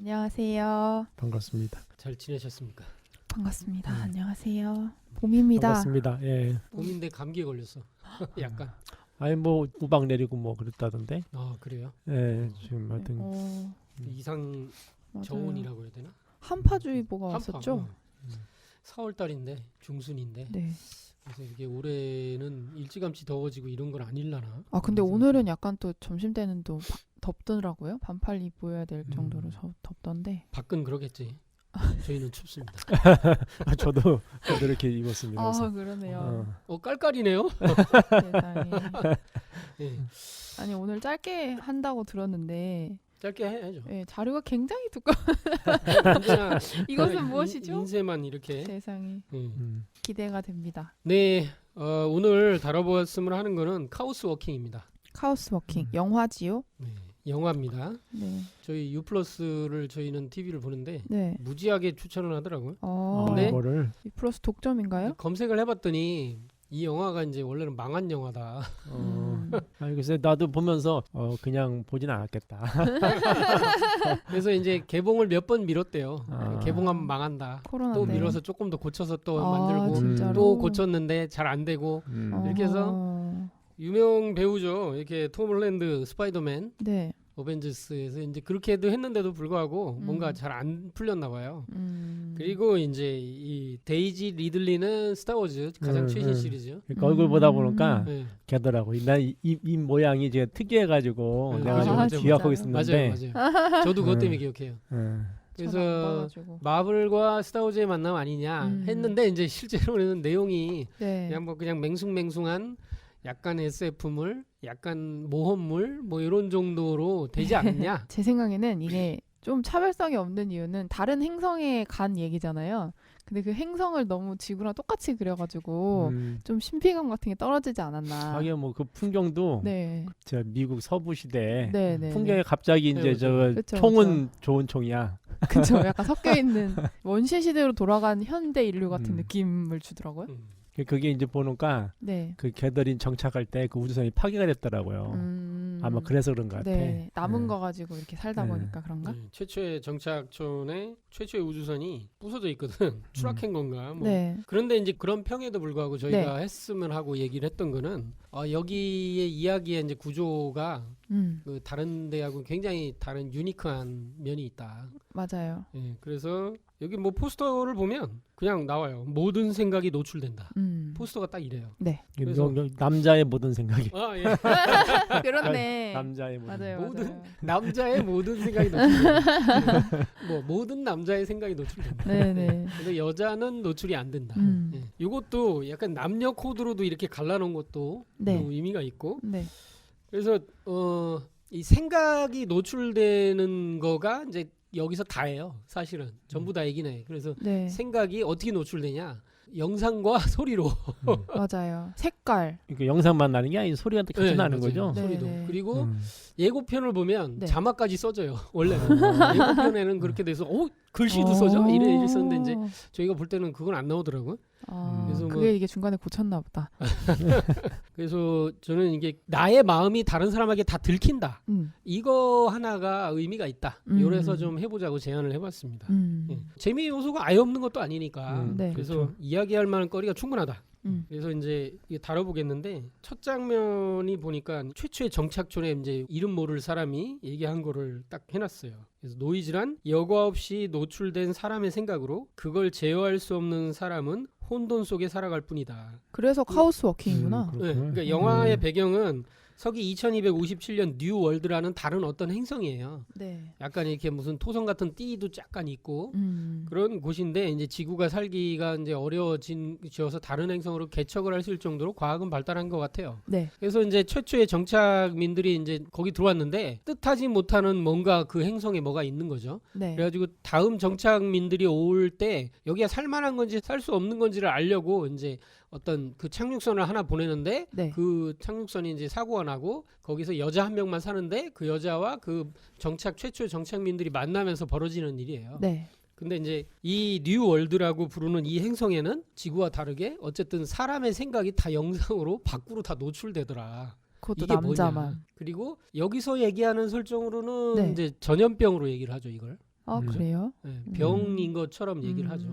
안녕하세요. 반갑습니다. 잘 지내셨습니까? 반갑습니다. 안녕하세요. 봄입니다. 반갑습니다. 예. 봄인데 감기에 걸렸어. 약간. 아니 뭐 우박 내리고 뭐 그랬다던데. 아 그래요? 예. 지금 하여튼 이상 맞아요. 저온이라고 해야 되나? 한파주의보가 왔었죠? 4월 달인데 중순인데. 네. 그래서 이게 올해는 일찌감치 더워지고 이런 건 아닐라나? 아 근데 그래서 오늘은 약간 또 점심 때는 또 덥더라고요. 반팔 입어야 될 정도로 덥던데. 밖은 그러겠지. 저희는 춥습니다. 저도 이렇게 입었습니다. 아 그래서. 그러네요. 깔깔이네요. 세상에. 예. 아니 오늘 짧게 한다고 들었는데 짧게 해야죠. 예, 자료가 굉장히 두꺼워. 그냥 이것은 무엇이죠? 인쇄만 이렇게. 세상에 예. 기대가 됩니다. 네, 오늘 다뤄보았으면 하는 거는 카오스 워킹입니다. 카오스 워킹 영화지요? 네, 영화입니다. 네. 저희 U+를 저희는 TV를 보는데 네. 무지하게 추천을 하더라고요. 네. 이거를 플러스 독점인가요? 검색을 해봤더니 이 영화가 이제 원래는 망한 영화다. 아니 글쎄 나도 보면서 그냥 보진 않았겠다. 그래서 이제 개봉을 몇 번 미뤘대요. 아. 개봉하면 망한다. 코로나 또 때. 미뤄서 조금 더 고쳐서 또 아, 만들고 진짜로? 또 고쳤는데 잘 안 되고 이렇게 해서 어. 유명 배우죠. 이렇게 톰 홀랜드 스파이더맨 네. 어벤져스에서 이제 그렇게도 했는데도 불구하고 뭔가 잘 안 풀렸나 봐요. 그리고 이제 이 데이지 리들리는 스타워즈 가장 최신 시리즈. 그러니까 얼굴 보다 보니까 네. 걔더라고. 난이 모양이 이제 특이해가지고 네, 내가 맞아요, 좀 맞아요. 기억하고 진짜로? 있었는데. 맞아요. 저도 그것 네. 때문에 기억해요. 저는 안 그래서 봐가지고. 마블과 스타워즈의 만남 아니냐 했는데 이제 실제로는 내용이 네. 그냥 맹숭맹숭한 약간 SF물, 약간 모험물 뭐 이런 정도로 되지 않느냐. 제 생각에는 이게 좀 차별성이 없는 이유는 다른 행성에 간 얘기잖아요. 근데 그 행성을 너무 지구랑 똑같이 그려가지고 좀 신비감 같은 게 떨어지지 않았나. 하긴 뭐 그 풍경도 네. 저 미국 서부 시대 네, 네. 풍경에 갑자기 이제 네, 저 그쵸, 총은 좋은 총이야. 그쵸. 약간 섞여 있는 원시 시대로 돌아간 현대 인류 같은 음. 느낌을 주더라고요. 그게 이제 보니까 네. 그 개들이 정착할 때 그 우주선이 파괴가 됐더라고요. 아마 그래서 그런 것 같아. 네. 남은 네. 거 가지고 이렇게 살다 네. 보니까 그런가? 최초의 정착촌에 최초의 우주선이 부서져 있거든. 추락한 건가 뭐. 네. 그런데 이제 그런 평에도 불구하고 저희가 했으면 하고 얘기를 했던 거는 여기의 이야기의 이제 구조가 그 다른 데하고 굉장히 다른 유니크한 면이 있다. 맞아요. 예, 그래서 여기 뭐 포스터를 보면 그냥 나와요. 모든 생각이 노출된다. 포스터가 딱 이래요. 네. 그래서- 남자의 모든 생각이. 아 예. 그렇네. 남자의 모든. 맞아요. 모든- 맞아요. 남자의 모든 생각이 노출된다. 뭐 모든 남자의 생각이 노출된다. 네네. 근데 여자는 노출이 안 된다. 예. 이것도 약간 남녀 코드로도 이렇게 갈라놓은 것도 네. 또 의미가 있고. 네. 그래서 이 생각이 노출되는 거가 이제 여기서 다예요. 사실은 전부 다 얘기는 해. 그래서 네. 생각이 어떻게 노출되냐? 영상과 소리로. 맞아요. 색깔. 그러니까 영상만 나는 게 아니고 소리가 같이 네, 나는 맞아요. 거죠. 네. 소리도. 네. 그리고 예고편을 보면 네. 자막까지 써져요. 원래는 예고편에는 그렇게 돼서 글씨도 써져 이래 있었는데 이제 저희가 볼 때는 그건 안 나오더라고요. 그래서 그게 뭐- 이게 중간에 고쳤나 보다. 그래서 저는 이게 나의 마음이 다른 사람에게 다 들킨다. 이거 하나가 의미가 있다. 이래서 좀 해보자고 제안을 해봤습니다. 예. 재미 요소가 아예 없는 것도 아니니까. 네. 그래서 그렇죠. 이야기할 만한 거리가 충분하다. 음. 그래서 이제 이게 다뤄보겠는데 첫 장면이 보니까 최초의 정착촌에 이제 이름 모를 사람이 얘기한 거를 딱 해놨어요. 그래서 노이즈란 여과 없이 노출된 사람의 생각으로 그걸 제어할 수 없는 사람은 혼돈 속에 살아갈 뿐이다. 그래서 카오스 워킹이구나. 네, 그러니까 영화의 배경은 서기 2257년 뉴 월드라는 다른 어떤 행성이에요. 네. 약간 이렇게 무슨 토성 같은 띠도 약간 있고 그런 곳인데 이제 지구가 살기가 이제 어려워져서 다른 행성으로 개척을 할 수 있을 정도로 과학은 발달한 것 같아요. 네. 그래서 이제 최초의 정착민들이 이제 거기 들어왔는데 뜻하지 못하는 뭔가 그 행성에 뭐가 있는 거죠. 네. 그래가지고 다음 정착민들이 올 때 여기가 살만한 건지 살 수 없는 건지를 알려고 이제 어떤 그 착륙선을 하나 보내는데 네. 그 착륙선이 이제 사고가 나고 거기서 여자 한 명만 사는데 그 여자와 그 최초의 정착민들이 만나면서 벌어지는 일이에요. 네. 근데 이제 이 뉴 월드라고 부르는 이 행성에는 지구와 다르게 어쨌든 사람의 생각이 다 영상으로 밖으로 다 노출되더라. 그것도 이게 남자만. 뭐냐. 그리고 여기서 얘기하는 설정으로는 네. 이제 전염병으로 얘기를 하죠, 이걸. 아 그래요? 네, 병인 것처럼 얘기를 하죠.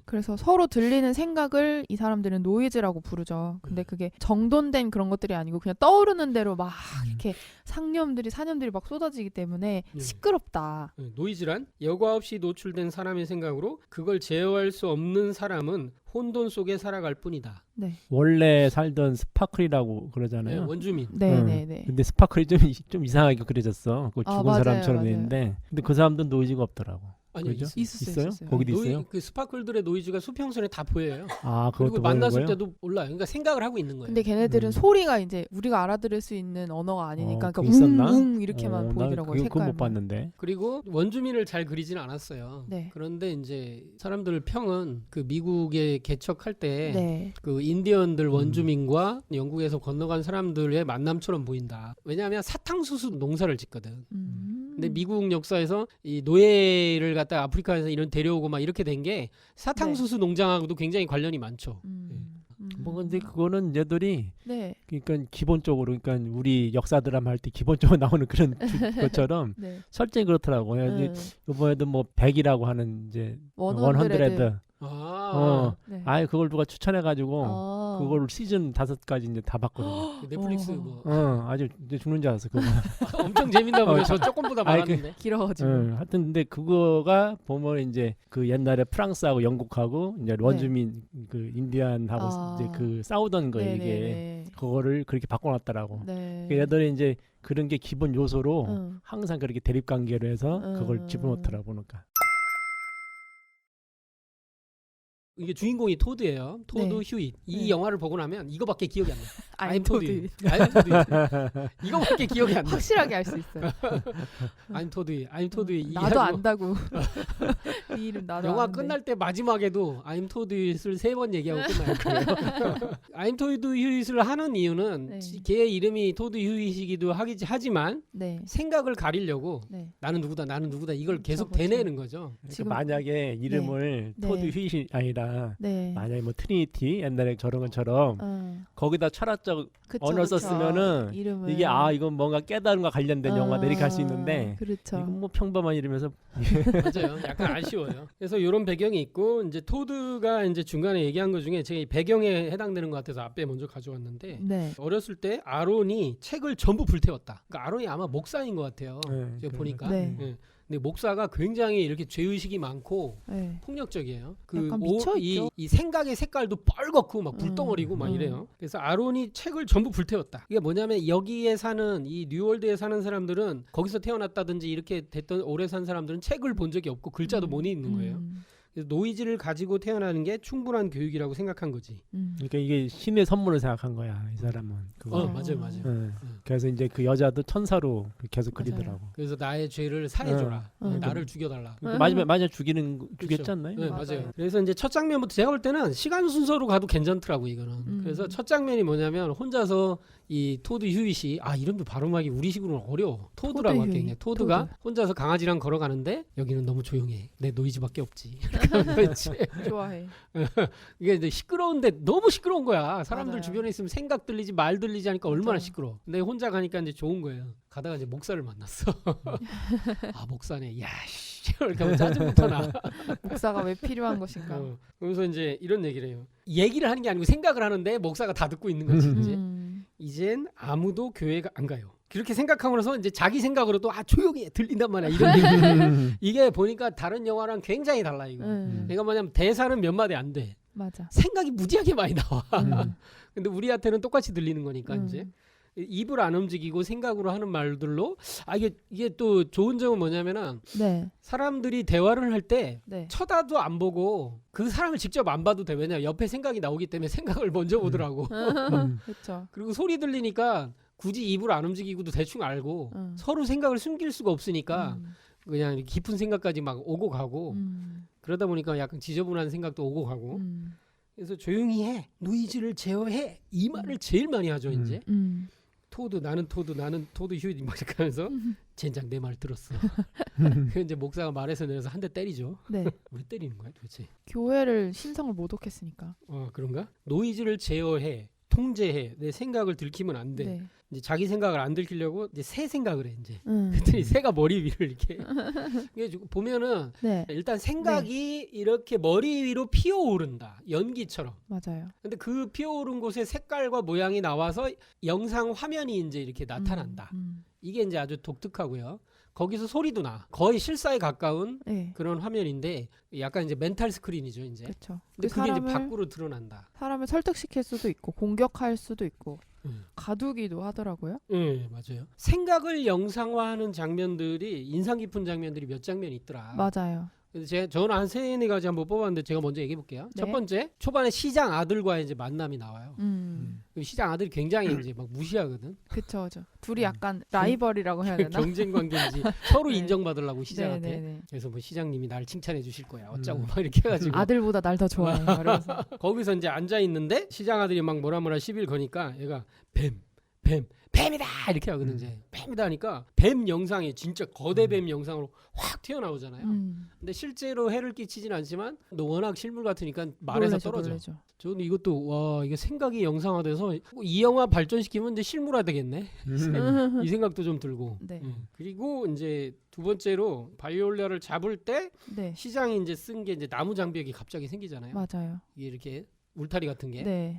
그래서 서로 들리는 생각을 이 사람들은 노이즈라고 부르죠. 근데 그게 정돈된 그런 것들이 아니고 그냥 떠오르는 대로 막 이렇게 사념들이 막 쏟아지기 때문에 시끄럽다. 노이즈란 여과 없이 노출된 사람의 생각으로 그걸 제어할 수 없는 사람은 혼돈 속에 살아갈 뿐이다. 네. 원래 살던 스파클이라고 그러잖아요. 네, 원주민. 네네네. 근데 스파클이 좀 이상하게 그려졌어. 그 죽은 맞아요, 사람처럼 맞아요. 있는데, 근데 그 사람들은 노이즈가 없더라고. 아니요, 그죠? 있었어요. 거기도 있어요? 그 스파클들의 노이즈가 수평선에 다 보여요. 아, 그리고 그것도 만났을 보이는 거예요? 때도 몰라요. 그러니까 생각을 하고 있는 거예요. 근데 걔네들은 소리가 이제 우리가 알아들을 수 있는 언어가 아니니까 그거 그러니까 있었나? 웅웅 이렇게만 난 보이더라고요. 그건 못 색깔만. 봤는데. 그리고 원주민을 잘 그리지는 않았어요. 네. 그런데 이제 사람들 평은 그 미국에 개척할 때 네. 그 인디언들 원주민과 영국에서 건너간 사람들의 만남처럼 보인다. 왜냐하면 사탕수수 농사를 짓거든. 근데 미국 역사에서 이 노예를 갖다 아프리카에서 이런 데려오고 막 이렇게 된 게 사탕수수 농장하고도 굉장히 관련이 많죠. 뭐 근데 그거는 얘들이 네. 그러니까 기본적으로 그러니까 우리 역사 드라마 할 때 기본적으로 나오는 그런 것처럼 네. 설정이 그렇더라고요. 이번에도 뭐 100이라고 하는 이제 100. 네. 아예 그걸 누가 추천해가지고 아. 그걸 시즌 5까지 이제 다 봤거든요. 넷플릭스 뭐 아주 이제 죽는 줄 알았어. 그거. 엄청 재밌나 보네. 저 조금보다 아이, 많았는데. 길어가지고. 하여튼 근데 그거가 보면 이제 그 옛날에 프랑스하고 영국하고 이제 원주민 그 인디안하고 이제 그 싸우던 거예요. 이게 네네네. 그거를 그렇게 바꿔놨더라고. 네. 그 얘들이 이제 그런 게 기본 요소로 항상 그렇게 대립 관계로 해서 그걸 집어넣더라고 보니까. 이게 주인공이 토드예요. 토드 네. 휴잇. 이 네. 영화를 보고 나면 이거밖에 기억이 안 나. I'm Todd. I'm Todd. 이거밖에 기억이 안 나. 확실하게 알 수 있어요. I'm Todd. I'm Todd. 나도 안다고. 이 이름 나도 영화 아는데. 끝날 때 마지막에도 I'm Todd을 3번 얘기하고 끝나요. I'm Todd 휴잇을 하는 이유는 네. 걔의 이름이 토드 휴잇이기도 하지만 네. 생각을 가리려고 네. 나는 누구다 이걸 계속 그렇죠. 대내는 거죠. 그러니까 지금- 만약에 이름을 네. 토드 휘잇이 아니라 네. 만약에 뭐 트리니티 옛날에 저런 것처럼 거기다 철학적 그쵸, 언어를 그쵸. 썼으면은 이름을. 이게 이건 뭔가 깨달음과 관련된 영화다 이렇게 할 수 있는데 그렇죠. 이건 뭐 평범한 이름에서 맞아요. 약간 아쉬워요. 그래서 이런 배경이 있고 이제 토드가 이제 중간에 얘기한 것 중에 제가 이 배경에 해당되는 것 같아서 앞에 먼저 가져왔는데 네. 어렸을 때 아론이 책을 전부 불태웠다. 그러니까 아론이 아마 목사인 것 같아요. 네, 제가 보니까. 네. 예. 근데 목사가 굉장히 이렇게 죄의식이 많고 네. 폭력적이에요. 약간 미쳐있죠. 이 생각의 색깔도 뻘겋고 막 불덩어리고 막 이래요. 그래서 아론이 책을 전부 불태웠다. 이게 뭐냐면 여기에 사는 이 뉴월드에 사는 사람들은 거기서 태어났다든지 이렇게 됐던 오래 산 사람들은 책을 본 적이 없고 글자도 못 읽는 거예요. 그래서 노이즈를 가지고 태어나는 게 충분한 교육이라고 생각한 거지. 그러니까 이게 신의 선물을 생각한 거야 이 사람은. 그거. 맞아요. 그래서 이제 그 여자도 천사로 계속 맞아요. 그리더라고. 그래서 나의 죄를 사해줘라. 응. 나를 죽여달라. 마지막에 죽였지 않나요? 네, 맞아요. 맞아요. 그래서 이제 첫 장면부터 제가 볼 때는 시간 순서로 가도 괜찮더라고 이거는. 그래서 첫 장면이 뭐냐면 혼자서 이 토드 휴잇이 이름도 발음하기 우리식으로는 어려워. 토드라고 할게 그냥. 토드가 혼자서 강아지랑 걸어가는데 여기는 너무 조용해. 내 노이즈밖에 없지. 그렇지. 좋아해. 이게 이제 시끄러운데 너무 시끄러운 거야. 사람들 맞아요. 주변에 있으면 생각 들리지 말 들리지 하니까 얼마나 맞아요. 시끄러워. 근데 혼자 가니까 이제 좋은 거예요. 가다가 이제 목사를 만났어. 목사네. 야씨. 이렇게 하면 짜증부터 나. 목사가 왜 필요한 것인가? 그러면서 이제 이런 얘기를 해요. 얘기를 하는 게 아니고 생각을 하는데 목사가 다 듣고 있는 거지. 이젠 아무도 교회가 안 가요. 그렇게 생각하면서 이제 자기 생각으로도 조용히 해. 들린단 말이야. 이런 얘기. 이게 보니까 다른 영화랑 굉장히 달라 이거. 그러니까 뭐냐면 대사는 몇 마디 안 돼. 맞아. 생각이 무지하게 많이 나와. 근데 우리한테는 똑같이 들리는 거니까 이제 입을 안 움직이고 생각으로 하는 말들로 이게 또 좋은 점은 뭐냐면은 네. 사람들이 대화를 할 때 네. 쳐다도 안 보고 그 사람을 직접 안 봐도 돼. 왜냐 옆에 생각이 나오기 때문에 생각을 먼저 보더라고. 그렇죠. 그리고 소리 들리니까 굳이 입을 안 움직이고도 대충 알고 서로 생각을 숨길 수가 없으니까 그냥 깊은 생각까지 막 오고 가고 그러다 보니까 약간 지저분한 생각도 오고 가고 그래서 조용히 해. 노이즈를 제어해. 이 말을 제일 많이 하죠 이제. 나는 토드 휴잇 막 이렇게 하면서 젠장 내 말 들었어. 그 이제 목사가 말에서 내려서 한 대 때리죠. 네. 왜 때리는 거야 도대체? 교회를 신성을 모독했으니까. 그런가? 노이즈를 제어해. 통제해. 내 생각을 들키면 안 돼. 네. 이제 자기 생각을 안 들키려고 이제 새 생각을 해 이제. 음. 그랬더니 새가 머리 위를 이렇게 이게 보면은 네. 일단 생각이 이렇게 머리 위로 피어오른다. 연기처럼. 맞아요. 근데 그 피어오른 곳에 색깔과 모양이 나와서 영상 화면이 이제 이렇게 나타난다. 이게 이제 아주 독특하고요. 거기서 소리도 나. 거의 실사에 가까운 네. 그런 화면인데 약간 이제 멘탈 스크린이죠, 이제. 그렇죠. 근데 그게 이제 밖으로 드러난다. 사람을 설득시킬 수도 있고 공격할 수도 있고 음. 가두기도 하더라고요. 네, 맞아요. 생각을 영상화하는 장면들이 인상 깊은 장면들이 몇 장면 있더라. 맞아요. 그래서 저는 한 3-4가지 한번 뽑았는데 제가 먼저 얘기해 볼게요. 네. 첫 번째, 초반에 시장 아들과의 이제 만남이 나와요. 그 시장 아들이 굉장히 이제 막 무시하거든. 그쵸, 그쵸. 둘이 약간 라이벌이라고 해야 되나? 경쟁 관계인지 서로 네. 인정받으려고 시장한테. 네네네. 그래서 뭐 시장님이 날 칭찬해 주실 거야. 어쩌고 막 이렇게 해가지고 아들보다 날 더 좋아해. 이러면서. 거기서 이제 앉아 있는데 시장 아들이 막 뭐라 시비를 거니까 얘가 뱀이다 이렇게 하거든. 이제 뱀이다 하니까 뱀 영상이 진짜 거대 뱀 영상으로 확 튀어나오잖아요. 근데 실제로 해를 끼치진 않지만 너 워낙 실물 같으니까 말에서 놀라죠, 떨어져. 놀라죠. 저는 이것도 와 이게 생각이 영상화돼서 이 영화 발전시키면 이제 실물화 되겠네. 이 생각도 좀 들고. 네. 그리고 이제 두 번째로 바이올렛을 잡을 때 네. 시장이 이제 쓴 게 이제 나무 장벽이 갑자기 생기잖아요. 맞아요. 이게 이렇게 울타리 같은 게. 네.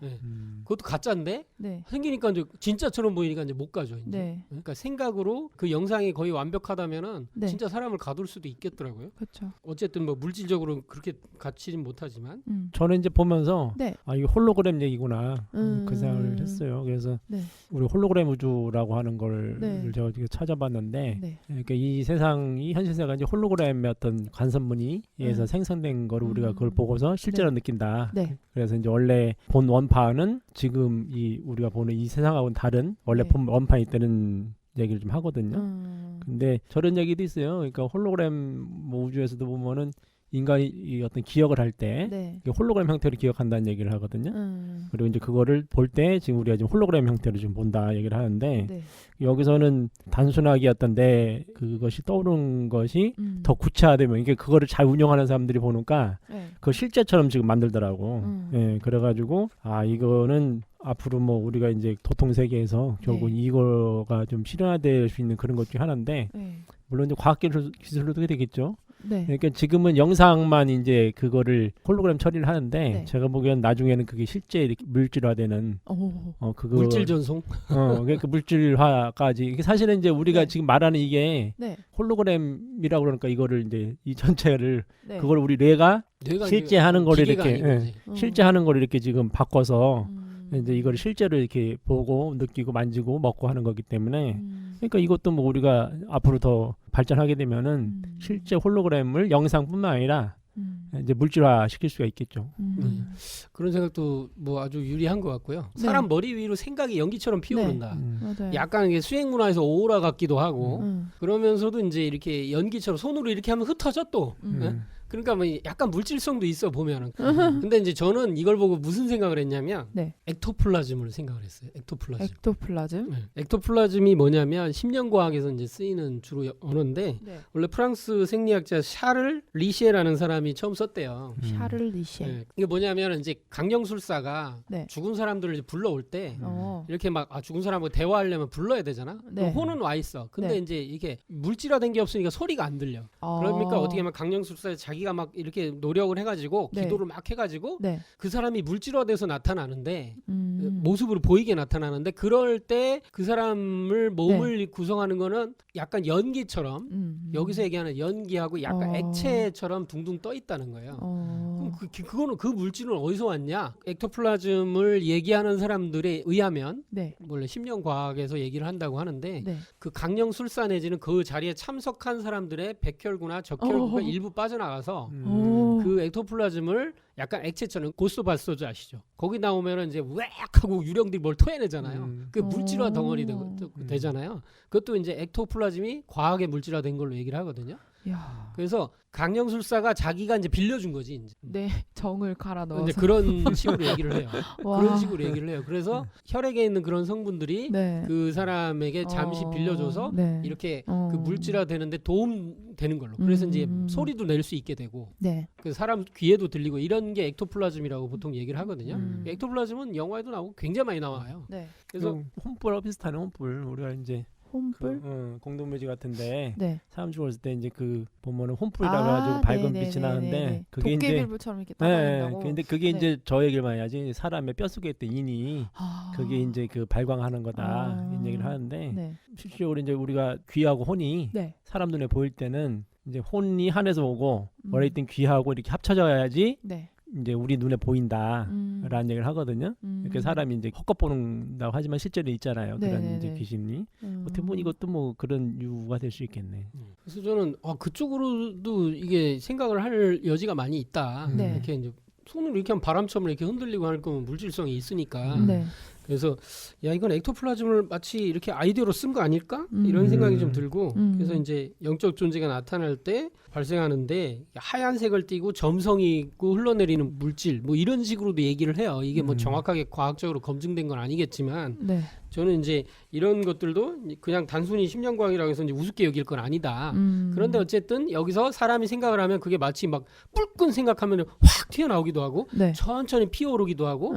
그것도 가짜인데 네. 생기니까 이제 진짜처럼 보이니까 이제 못 가죠. 이제. 네. 그러니까 생각으로 그 영상이 거의 완벽하다면은 네. 진짜 사람을 가둘 수도 있겠더라고요. 그렇죠. 어쨌든 뭐 물질적으로 그렇게 갖지는 못하지만. 저는 이제 보면서 네. 아 이게 홀로그램 얘기구나 그 생각을 음. 했어요. 그래서 네. 우리 홀로그램 우주라고 하는 걸 네. 제가 어떻게 찾아봤는데 네. 그러니까 이 세상이 현실 세상이 이제 홀로그램의 어떤 관선무늬에서 네. 생성된 거를 우리가 그걸 음. 보고서 실제로 느낀다. 네. 그래서 이제 원래 본 원판은 지금 이 우리가 보는 이 세상하고는 다른 원래 네. 본 원판이 있다는 얘기를 좀 하거든요. 음. 근데 저런 얘기도 있어요. 그러니까 홀로그램 뭐 우주에서도 보면은 인간이 이 어떤 기억을 할 때 네. 홀로그램 형태로 기억한다는 얘기를 하거든요. 음. 그리고 이제 그거를 볼 때 지금 우리가 지금 홀로그램 형태로 지금 본다 얘기를 하는데 네. 여기서는 단순하게 어떤 내 그것이 떠오른 것이 음. 더 구체화되면 이게 그거를 잘 운영하는 사람들이 보니까 네. 그걸 실제처럼 지금 만들더라고. 음. 예, 그래가지고 아 이거는 앞으로 뭐 우리가 이제 도통 세계에서 결국 네. 이거가 좀 실현화될 수 있는 그런 것 중에 하나인데 네. 물론 이제 과학 기술로도 그렇게 되겠죠. 네. 그러니까 지금은 영상만 이제 그거를 홀로그램 처리를 하는데 네. 제가 보기엔 나중에는 그게 실제 이렇게 물질화되는 어. 그거 물질 전송. 그러니까 물질화까지 이게 사실은 이제 우리가 네. 지금 말하는 이게 네. 홀로그램이라고 그러니까 이거를 이제 이 전체를 네. 그걸 우리 뇌가 뇌가 실제 이제 하는 거를 기계가 이렇게 아닌 거지. 실제 하는 거를 이렇게 지금 바꿔서 음. 이제 이걸 실제로 이렇게 보고 느끼고 만지고 먹고 하는 거기 때문에 음. 그러니까 이것도 뭐 우리가 앞으로 더 발전하게 되면은 음. 실제 홀로그램을 영상뿐만 아니라 이제 물질화 시킬 수가 있겠죠. 그런 생각도 뭐 아주 유리한 것 같고요. 네. 사람 머리 위로 생각이 연기처럼 피어오른다. 맞아요. 약간 이게 수행 문화에서 오라 같기도 하고 음. 그러면서도 이제 이렇게 연기처럼 손으로 이렇게 하면 흩어져 또. 음. 그러니까 뭐 약간 물질성도 있어 보면은. 근데 이제 저는 이걸 보고 무슨 생각을 했냐면 네. 액토플라즘을 생각을 했어요. 액토플라즘. 액토플라즘. 네. 액토플라즘이 뭐냐면 심령과학에서 이제 쓰이는 주로 언어인데 네. 원래 프랑스 생리학자 샤를 리시에라는 사람이 처음 썼대요. 샤를 리셰. 네. 이게 뭐냐면 이제 강령술사가 네. 죽은 사람들을 이제 불러올 때 어. 이렇게 막 죽은 사람하고 대화하려면 불러야 되잖아. 네. 그럼 혼은 와 있어. 근데 네. 이제 이게 물질화된 게 없으니까 소리가 안 들려. 그러니까 어떻게 하면 강령술사에 자기가 막 이렇게 노력을 해가지고 네. 기도를 막 해가지고 네. 그 사람이 물질화돼서 나타나는데 음. 모습으로 보이게 나타나는데 그럴 때 그 사람을 몸을 네. 구성하는 거는 약간 연기처럼 여기서 얘기하는 연기하고 약간 액체처럼 둥둥 떠 있다는 거예요. 그럼 그거는 그 물질은 어디서 왔냐? 액토플라즘을 얘기하는 사람들에 의하면 네. 원래 심령과학에서 얘기를 한다고 하는데 네. 그 강령술사 내지는 그 자리에 참석한 사람들의 백혈구나 적혈구가 일부 빠져나가서 오. 그 액토플라즘을 약간 액체처럼 고스트바스터즈 아시죠? 거기 나오면은 이제 웩 하고 유령들이 뭘 토해내잖아요. 그 물질화 덩어리 되잖아요. 그것도 이제 액토플라즘이 과학의 물질화된 걸로 얘기를 하거든요. 야, 그래서 강령술사가 자기가 이제 빌려준 거지 이제. 내 정을 갈아 넣어서. 이제 그런 식으로 얘기를 해요. 와. 그런 식으로 얘기를 해요. 그래서 혈액에 있는 그런 성분들이 네. 그 사람에게 잠시 빌려줘서 네. 이렇게 어. 그 물질화 되는데 도움 되는 걸로. 그래서 이제 소리도 낼 수 있게 되고, 네. 그 사람 귀에도 들리고 이런 게 엑토플라즘이라고 보통 얘기를 하거든요. 엑토플라즘은 영화에도 나오고 굉장히 많이 나와요. 네. 그래서 홈불하고 비슷하네. 홈불 우리가 이제 홈불? 공동묘지 같은데 네. 사람 죽었을 때 이제 그 보면은 홈불이라 아, 가지고 밝은 네네네네네. 빛이 나는데 그게 이제 도깨비불처럼 이렇게 네, 따라간다고. 근데 그게 네. 이제 저 얘기를 많이 하지. 사람의 뼛속에 있던 인이 아. 그게 이제 그 발광하는 거다 아. 이런 얘기를 하는데 네. 실질적으로 이제 우리가 귀하고 혼이 네. 사람 눈에 보일 때는 이제 혼이 하늘에서 오고 원래 음. 있던 귀하고 이렇게 합쳐져야지 네. 이제 우리 눈에 보인다라는 얘기를 하거든요. 이렇게 사람이 이제 헛것 보는다고 하지만 실제로 있잖아요. 그런 네네네. 이제 귀신이. 어떻게 보면 이것도 뭐 그런 이유가 될 수 있겠네. 그래서 저는 그쪽으로도 이게 생각을 할 여지가 많이 있다. 네. 이렇게 이제 손을 이렇게 하면 바람처럼 이렇게 흔들리고 할 거면 물질성이 있으니까. 네. 그래서 야 이건 엑토플라즘을 마치 이렇게 아이디어로 쓴 거 아닐까? 음. 이런 생각이 좀 들고 음. 그래서 이제 영적 존재가 나타날 때 발생하는데 하얀색을 띠고 점성이 있고 흘러내리는 물질 뭐 이런 식으로도 얘기를 해요. 이게 뭐 정확하게 과학적으로 검증된 건 아니겠지만 네. 저는 이제 이런 것들도 그냥 단순히 심령광이라고 해서 이제 우습게 여길 건 아니다. 그런데 어쨌든 여기서 사람이 생각을 하면 그게 마치 막 뿔끈 생각하면 확 튀어나오기도 하고 네. 천천히 피어오르기도 하고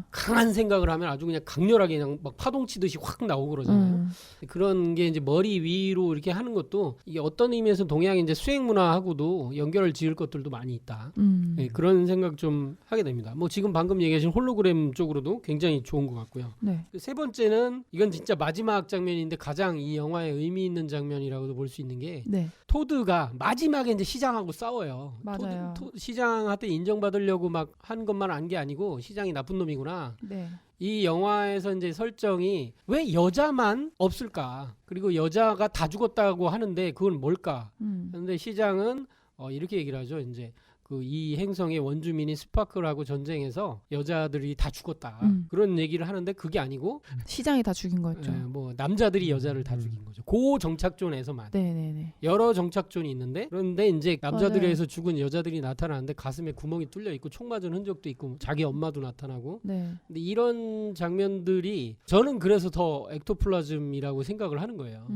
강한 생각을 하면 아주 그냥 강렬하게 그냥 막 파동 치듯이 확 나오고 그러잖아요. 그런 게 이제 머리 위로 이렇게 하는 것도 이게 어떤 의미에서 동양의 이제 수행 문화하고도 연결을 지을 것들도 많이 있다. 네, 그런 생각 좀 하게 됩니다. 뭐 지금 방금 얘기하신 홀로그램 쪽으로도 굉장히 좋은 것 같고요. 네. 세 번째는 이건 진짜 마지막 장면인데 가장 이 영화에 의미 있는 장면이라고도 볼 수 있는 게 네. 토드가 마지막에 이제 시장하고 싸워요. 맞아요. 시장한테 인정받으려고 막 한 것만 한 게 아니고 시장이 나쁜 놈이구나. 네. 이 영화에서 이제 설정이 왜 여자만 없을까? 그리고 여자가 다 죽었다고 하는데 그건 뭘까? 그런데 시장은 이렇게 얘기를 하죠. 이제 그 이 행성의 원주민이 스파클하고 전쟁해서 여자들이 다 죽었다. 그런 얘기를 하는데 그게 아니고 시장이 다 죽인 거였죠. 뭐 남자들이 여자를 다 죽인 거죠. 고 정착존에서만. 네네네. 여러 정착존이 있는데 그런데 이제 남자들에서 맞아요. 죽은 여자들이 나타나는데 가슴에 구멍이 뚫려 있고 총 맞은 흔적도 있고 자기 엄마도 나타나고 네. 근데 이런 장면들이 저는 그래서 더 엑토플라즘이라고 생각을 하는 거예요.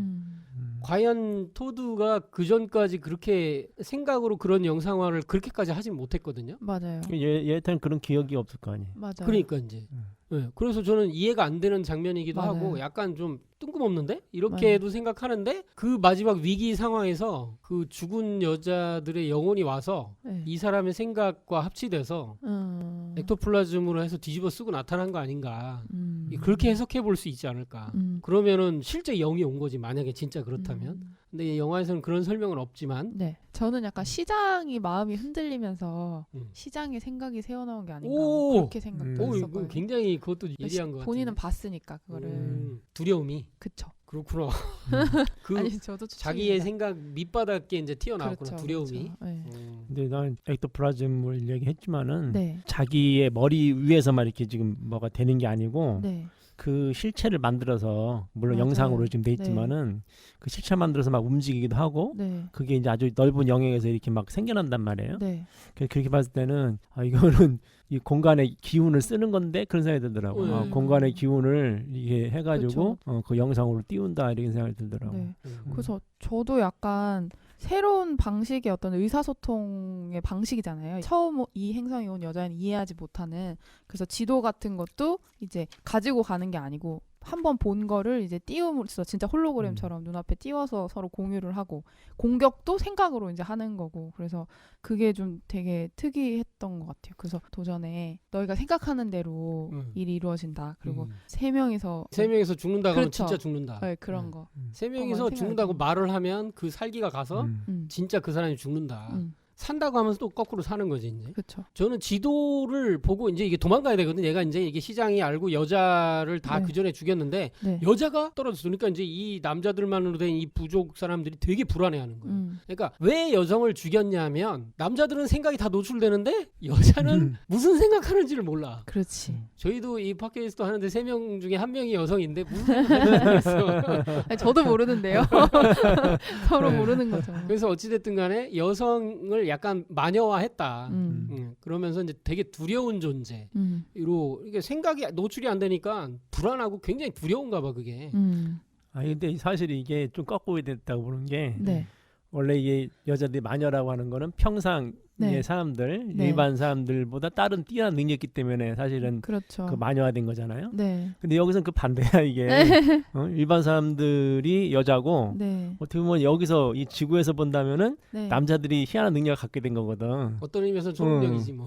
과연 토드가 그 전까지 그렇게 생각으로 그런 영상화를 그렇게까지 하진 못했거든요. 맞아요. 얘한테는 그런 기억이 없을 거 아니에요. 맞아요. 그러니까 이제 네, 그래서 저는 이해가 안 되는 장면이기도 맞아요. 하고 약간 좀 뜬금없는데 이렇게도 생각하는데 그 마지막 위기 상황에서 그 죽은 여자들의 영혼이 와서 네. 이 사람의 생각과 합치돼서 엑토플라즘으로 해서 뒤집어 쓰고 나타난 거 아닌가 그렇게 해석해 볼 수 있지 않을까. 그러면은 실제 영이 온 거지 만약에 진짜 그렇다면. 근데 이 영화에서는 그런 설명은 없지만 네. 저는 약간 시장이 마음이 흔들리면서 시장의 생각이 새어나온 게 아닌가 오! 그렇게 생각했었거든요. 이거 굉장히 그것도 예리한 것 같아요. 본인은 봤으니까 그거를. 두려움이 그쵸. 그렇구나. 그 아니 저도 자기의 추측입니다. 생각 밑바닥에 이제 튀어나왔구나. 그렇죠, 두려움이. 그렇죠. 네. 근데 난 엑토플라즘을 얘기했지만은 네. 자기의 머리 위에서만 이렇게 지금 뭐가 되는 게 아니고 네. 그 실체를 만들어서 물론 맞아요. 영상으로 지금 돼 있지만은 그 실체 만들어서 막 움직이기도 하고 네. 그게 이제 아주 넓은 영역에서 이렇게 막 생겨난단 말이에요. 네. 그렇게 봤을 때는 이거는 이 공간의 기운을 쓰는 건데 그런 생각이 들더라고. 네. 공간의 기운을 이게 해가지고 그 영상으로 띄운다 이런 생각이 들더라고. 네. 그래서 저도 약간 새로운 방식의 어떤 의사소통의 방식이잖아요. 처음 이 행성에 온 여자는 이해하지 못하는 그래서 지도 같은 것도 이제 가지고 가는 게 아니고 한번 본 거를 이제 띄움으로써 진짜 홀로그램처럼 눈앞에 띄워서 서로 공유를 하고 공격도 생각으로 이제 하는 거고 그래서 그게 좀 되게 특이했던 것 같아요. 그래서 도전에 너희가 생각하는 대로 일이 이루어진다. 그리고 세 명이서 죽는다 그러면 그렇죠. 진짜 죽는다. 네, 그런 거. 세 명이서 죽는다고 말을 하면 그 살기가 가서 진짜 그 사람이 죽는다. 산다고 하면서 또 거꾸로 사는 거지 이제. 그렇죠. 저는 지도를 보고 이제 이게 도망가야 되거든. 얘가 이제 이게 시장이 알고 여자를 다 네. 그 전에 죽였는데 네. 여자가 떨어졌어. 그러니까 이제 이 남자들만으로 된 이 부족 사람들이 되게 불안해하는 거예요. 그러니까 왜 여성을 죽였냐면 남자들은 생각이 다 노출되는데 여자는 무슨 생각하는지를 몰라. 그렇지. 저희도 이 팟캐스트 하는데 3명 중에 1명이 여성인데 무슨 생각을 했어. 아니, 저도 모르는데요. 서로 모르는 거죠. 그래서 어찌됐든 간에 여성을 약간 마녀화했다. 그러면서 이제 되게 두려운 존재로 이게 생각이 노출이 안 되니까 불안하고 굉장히 두려운가 봐 그게. 아니 근데 사실 이게 좀 거꾸로 됐다고 보는 게 네. 원래 이게 여자들이 마녀라고 하는 거는 평상의 네. 사람들 네. 일반 사람들보다 다른 뛰어난 능력이 있기 때문에 사실은 그렇죠. 그 마녀화된 거잖아요. 네. 근데 여기서는 그 반대야 이게. 일반 사람들이 여자고 네. 어떻게 보면 여기서 이 지구에서 본다면은 네. 남자들이 희한한 능력을 갖게 된 거거든. 어떤 의미에서 초능력이지 뭐.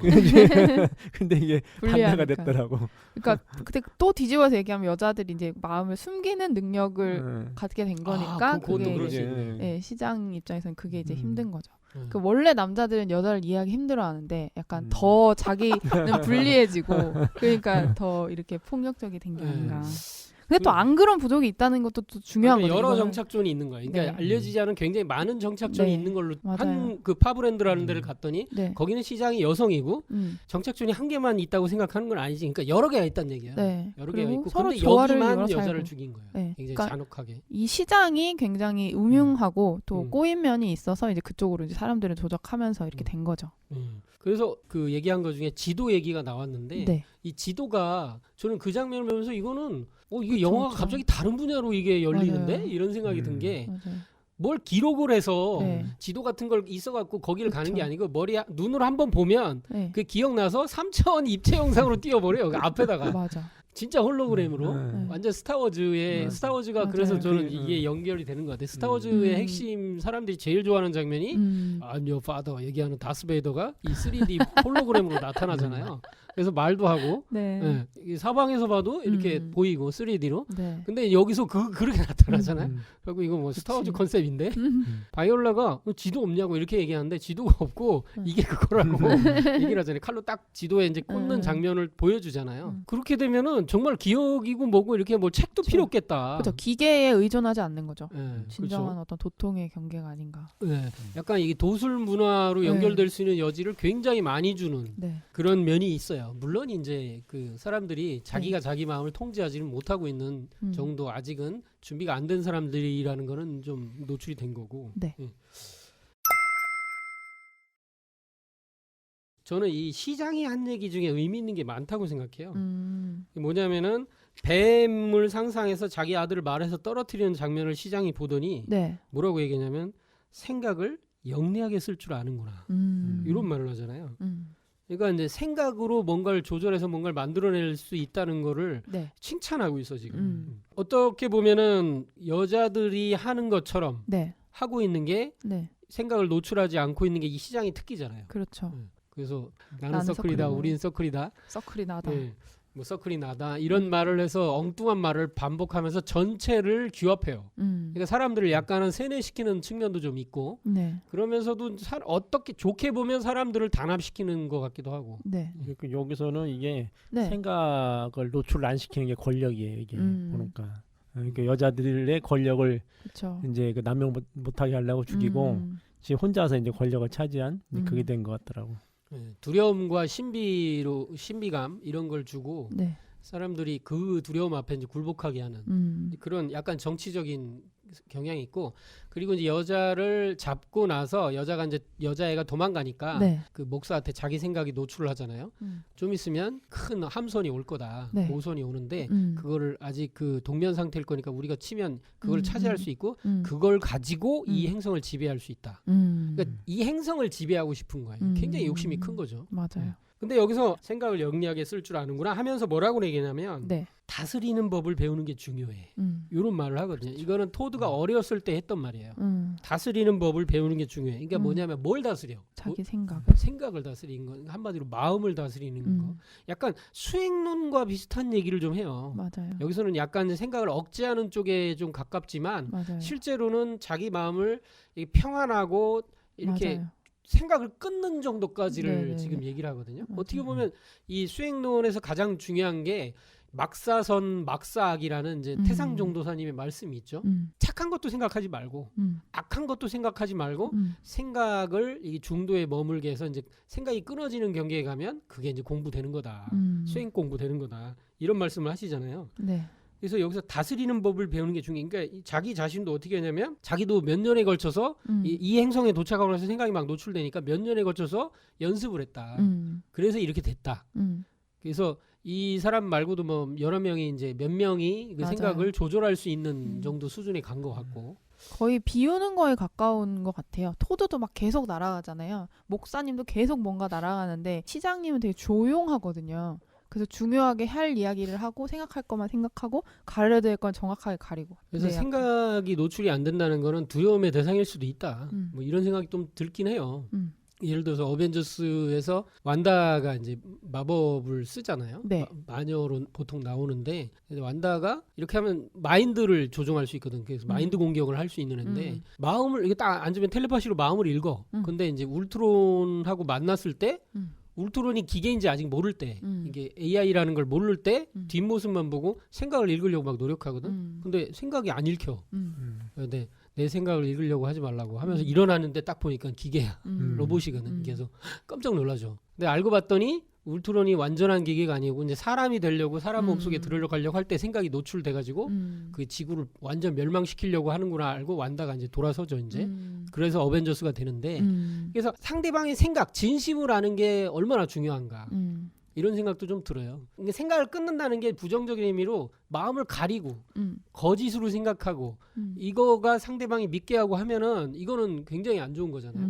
근데 이게 반대가 불리하니까. 됐더라고. 그러니까 그때 또 뒤집어서 얘기하면 여자들이 이제 마음을 숨기는 능력을 갖게 된 거니까 그것도 그게 그렇지. 이제, 예, 시장 입장에서는 그게 이제 힘든 거죠. 음. 그 원래 남자들은 여자를 이해하기 힘들어하는데 약간 더 자기는 불리해지고 그러니까 더 이렇게 폭력적이 된 게 아닌가. 근데 또 안 그런 부족이 있다는 것도 또 중요한 거죠. 여러 이거는. 정착존이 있는 거예요. 그러니까 네. 알려지지 않은 굉장히 많은 정착존이 네. 있는 걸로 맞아요. 한 그 파브랜드라는 데를 갔더니 네. 거기는 시장이 여성이고 정착존이 한 개만 있다고 생각하는 건 아니지. 그러니까 여러 개가 있다는 얘기야. 네. 여러 개가 그리고 있고 서로 근데 조화를 여기만 이뤄 여자를 살고. 죽인 거예요. 네. 굉장히 그러니까 잔혹하게. 이 시장이 굉장히 음흉하고 또 음. 꼬인 면이 있어서 이제 그쪽으로 이제 사람들을 조작하면서 이렇게 된 거죠. 그래서 그 얘기한 것 중에 지도 얘기가 나왔는데 네. 이 지도가 저는 그 장면을 보면서 이거는 이게 그쵸, 영화가 그쵸. 갑자기 다른 분야로 이게 열리는데 맞아요. 이런 생각이 든 게 뭘 맞아요. 기록을 해서 네. 지도 같은 걸 있어갖고 거기를 가는 그쵸. 게 아니고 눈으로 한번 보면 네. 그 기억나서 3차원 입체 영상으로 띄워버려요. 그 앞에다가 맞아. 진짜 홀로그램으로 네. 완전 스타워즈의 맞아. 스타워즈가 맞아요. 그래서 저는 그, 이게 연결이 되는 것 같아요. 스타워즈의 핵심 사람들이 제일 좋아하는 장면이 I'm your father 얘기하는 다스베이더가 이 3D 홀로그램으로 나타나잖아요. 그래서 말도 하고 네. 이 사방에서 봐도 이렇게 보이고 3D로. 네. 근데 여기서 그렇게 나타나잖아요. 그리고 이거 뭐 스타워즈 컨셉인데 바이올라가 지도 없냐고 이렇게 얘기하는데 지도가 없고 이게 그거라고 얘기를 하잖아요. 칼로 딱 지도에 이제 꽂는 장면을 보여주잖아요. 그렇게 되면은 정말 기억이고 뭐고 이렇게 뭐 책도 필요 없겠다. 그렇죠. 기계에 의존하지 않는 거죠. 네, 진정한 그렇죠. 어떤 도통의 경계가 아닌가. 네, 약간 이게 도술 문화로 네. 연결될 수 있는 여지를 굉장히 많이 주는 네. 그런 면이 있어요. 물론 이제 그 사람들이 자기가 자기 마음을 통제하지는 못하고 있는 정도 아직은 준비가 안 된 사람들이라는 거는 좀 노출이 된 거고. 네. 저는 이 시장이 한 얘기 중에 의미 있는 게 많다고 생각해요. 음. 뭐냐면은 뱀을 상상해서 자기 아들을 말해서 떨어뜨리는 장면을 시장이 보더니 네. 뭐라고 얘기했냐면 생각을 영리하게 쓸 줄 아는구나. 이런 말을 하잖아요. 그러니까 이제 생각으로 뭔가를 조절해서 뭔가를 만들어낼 수 있다는 거를 네. 칭찬하고 있어 지금. 어떻게 보면은 여자들이 하는 것처럼 네. 하고 있는 게 네. 생각을 노출하지 않고 있는 게 이 시장의 특기잖아요. 그렇죠. 그래서 나는 나는 서클이다, 서클이고. 우린 서클이다. 서클이 나다. 네. 뭐 서클이 나다 이런 말을 해서 엉뚱한 말을 반복하면서 전체를 규합해요. 그러니까 사람들을 약간은 세뇌시키는 측면도 좀 있고 네. 그러면서도 어떻게 좋게 보면 사람들을 단합시키는 것 같기도 하고. 네. 그러니까 여기서는 이게 네. 생각을 노출 안 시키는 게 권력이에요. 이게 보니까. 그러니까 여자들의 권력을 그렇죠. 이제 그 남용 못하게 하려고 죽이고 지금 혼자서 이제 권력을 차지한 그게 된 것 같더라고. 네, 두려움과 신비감 이런 걸 주고 네. 사람들이 그 두려움 앞에 이제 굴복하게 하는 그런 약간 정치적인 경향이 있고 그리고 이제 여자를 잡고 나서 여자애가 도망가니까 네. 그 목사한테 자기 생각이 노출을 하잖아요. 좀 있으면 큰 함선이 올 거다. 네. 모선이 오는데 그거를 아직 그 동면 상태일 거니까 우리가 치면 그걸 차지할 수 있고 그걸 가지고 이 행성을 지배할 수 있다. 그러니까 이 행성을 지배하고 싶은 거예요. 굉장히 욕심이 큰 거죠. 맞아요. 근데 여기서 생각을 영리하게 쓸 줄 아는구나 하면서 뭐라고 얘기냐면 네. 다스리는 법을 배우는 게 중요해. 이런 말을 하거든요. 이거는 토드가 어렸을 때 했던 말이에요. 다스리는 법을 배우는 게 중요해. 그러니까 뭐냐면 뭘 다스려? 자기 생각. 생각을 다스리는 거. 한마디로 마음을 다스리는 거. 약간 수행론과 비슷한 얘기를 좀 해요. 맞아요. 여기서는 약간 생각을 억제하는 쪽에 좀 가깝지만 맞아요. 실제로는 자기 마음을 평안하고 이렇게 맞아요. 생각을 끊는 정도까지를 네네. 지금 얘기를 하거든요. 맞아요. 어떻게 보면 이 수행론에서 가장 중요한 게 막사선 막사악이라는 이제 태상종도사님의 말씀이 있죠. 착한 것도 생각하지 말고 악한 것도 생각하지 말고 생각을 이 중도에 머물게 해서 이제 생각이 끊어지는 경계에 가면 그게 이제 공부되는 거다. 수행 공부되는 거다. 이런 말씀을 하시잖아요. 네. 그래서 여기서 다스리는 법을 배우는 게 중요해요. 그러니까 자기 자신도 어떻게 하냐면 자기도 몇 년에 걸쳐서 이 행성에 도착하고 나서 생각이 막 노출되니까 몇 년에 걸쳐서 연습을 했다. 그래서 이렇게 됐다. 그래서 이 사람 말고도 뭐 여러 명이 이제 몇 명이 그 맞아요. 생각을 조절할 수 있는 정도 수준에 간 것 같고. 거의 비우는 거에 가까운 것 같아요. 토드도 막 계속 날아가잖아요. 목사님도 계속 뭔가 날아가는데 시장님은 되게 조용하거든요. 그래서 중요하게 할 이야기를 하고 생각할 것만 생각하고 가려야 될 건 정확하게 가리고. 그래서 네, 약간. 생각이 노출이 안 된다는 거는 두려움의 대상일 수도 있다. 음. 뭐 이런 생각이 좀 들긴 해요. 음. 예를 들어서 어벤져스에서 완다가 이제 마법을 쓰잖아요. 네. 마녀로 보통 나오는데 완다가 이렇게 하면 마인드를 조종할 수 있거든. 그래서 마인드 공격을 할 수 있는 애인데 마음을 이게 딱 앉으면 텔레파시로 마음을 읽어. 근데 이제 울트론하고 만났을 때 울트론이 기계인지 아직 모를 때 이게 AI라는 걸 모를 때 뒷모습만 보고 생각을 읽으려고 막 노력하거든. 근데 생각이 안 읽혀. 근데 내 생각을 읽으려고 하지 말라고 하면서 일어나는데 딱 보니까 기계야. 로봇이거든. 그래서 깜짝 놀라죠. 근데 알고 봤더니 울트론이 완전한 기계가 아니고 이제 사람이 되려고 사람 몸속에 들어가려고 할 때 생각이 노출돼가지고 그 지구를 완전 멸망시키려고 하는구나 알고 완다가 이제 돌아서죠 이제. 그래서 어벤져스가 되는데 그래서 상대방의 생각, 진심을 아는 게 얼마나 중요한가. 이런 생각도 좀 들어요. 그러니까 생각을 끊는다는 게 부정적인 의미로 마음을 가리고 거짓으로 생각하고 이거가 상대방이 믿게 하고 하면은 이거는 굉장히 안 좋은 거잖아요.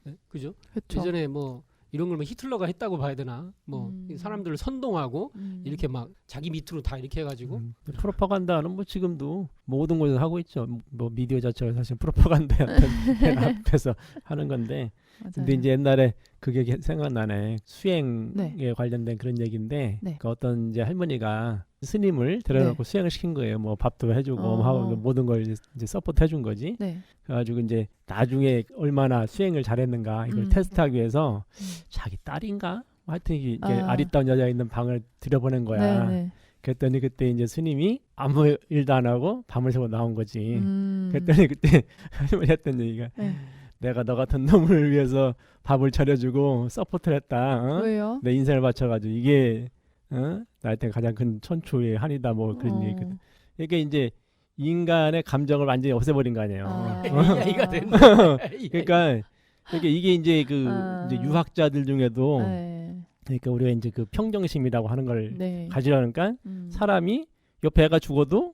네? 그죠? 그쵸. 예전에 뭐 이런 걸 뭐 히틀러가 했다고 봐야 되나? 뭐 사람들을 선동하고 이렇게 막 자기 밑으로 다 이렇게 해가지고 프로파간다는 뭐 지금도 모든 곳에서 하고 있죠. 뭐 미디어 자체가 사실 프로파간다였던 앞에서 하는 건데. 맞아요. 근데 이제 옛날에 그게 생각나네. 수행에 네. 관련된 그런 얘기인데 네. 그 어떤 이제 할머니가 스님을 데려놓고 수행을 시킨 거예요. 뭐 밥도 해주고 뭐 하고 모든 걸 이제 서포트 해준 거지. 네. 그래가지고 이제 나중에 얼마나 수행을 잘했는가 이걸 테스트하기 위해서 자기 딸인가? 하여튼 이게 아리따운 여자 있는 방을 들여보낸 거야. 네. 그랬더니 그때 이제 스님이 아무 일도 안 하고 밤을 새고 나온 거지. 그랬더니 그때 할머니 했던 얘기가 내가 너 같은 놈을 위해서 밥을 차려주고 서포트를 했다. 어? 왜요? 내 인생을 바쳐가지고 이게 나한테 가장 큰 천추의 한이다 뭐 그런 얘기거든. 이게 이제 인간의 감정을 완전히 없애버린 거 아니에요. AI가 된다. 그러니까 이게 이제 그 이제 유학자들 중에도 네. 그러니까 우리가 이제 그 평정심이라고 하는 걸 네. 가지려니까 사람이 옆에 애가 죽어도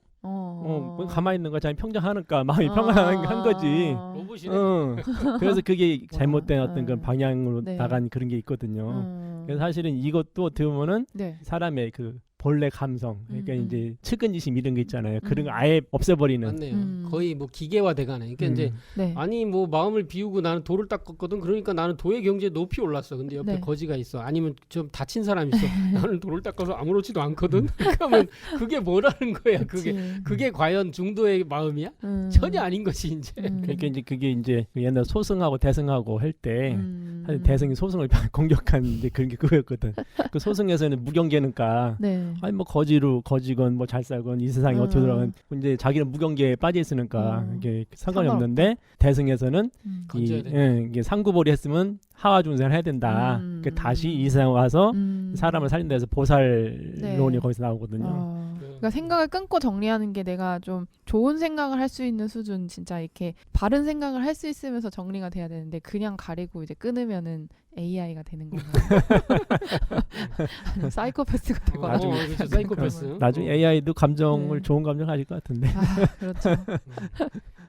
가만히 있는 거 자기 평정하니까 마음이 평안한 거지. 로봇이네. 그래서 그게 잘못된 어떤 그런 네. 방향으로 네. 나간 그런 게 있거든요. 그래서 사실은 이것도 어떻게 보면은 네. 사람의 그 본래 감성, 그러니까 이제 측은지심 이런 거 있잖아요. 그런 거 음. 아예 없애버리는. 맞네요. 거의 뭐 기계화 돼가네. 그러니까 이제 네. 아니 뭐 마음을 비우고 나는 돌을 닦았거든. 그러니까 나는 도의 경지에 높이 올랐어. 근데 옆에 네. 거지가 있어. 아니면 좀 다친 사람이 있어. 나는 돌을 닦아서 아무렇지도 않거든. 그러면 그게 뭐라는 거야? 그게 과연 중도의 마음이야? 전혀 아닌 것이 이제. 그러니까 이제 그게 이제 옛날 소승하고 대승하고 할 때 사실 대승이 소승을 공격한 이제 그런 게 그거였거든. 그 소승에서는 무경계니까 네. 아니 뭐 거지건 뭐 잘 살건 이 세상이 어떻게 돌아가건 이제 자기는 무경계에 빠져 있으니까 이게 상관이 없는데 대승에서는 이게 상구벌이 했으면 하와 중생을 해야 된다. 그 다시 이 세상 와서 사람을 살린다 해서 보살론이 네. 거기서 나오거든요. 그러니까 생각을 끊고 정리하는 게 내가 좀 좋은 생각을 할 수 있는 수준, 진짜 이렇게 바른 생각을 할 수 있으면서 정리가 돼야 되는데 그냥 가리고 이제 끊으면은 AI가 되는 건가요? 아니면 사이코패스가 되고 나중에 그렇죠. 사이코패스. 나중에 AI도 감정을 네. 좋은 감정 가질 것 같은데. 그렇죠.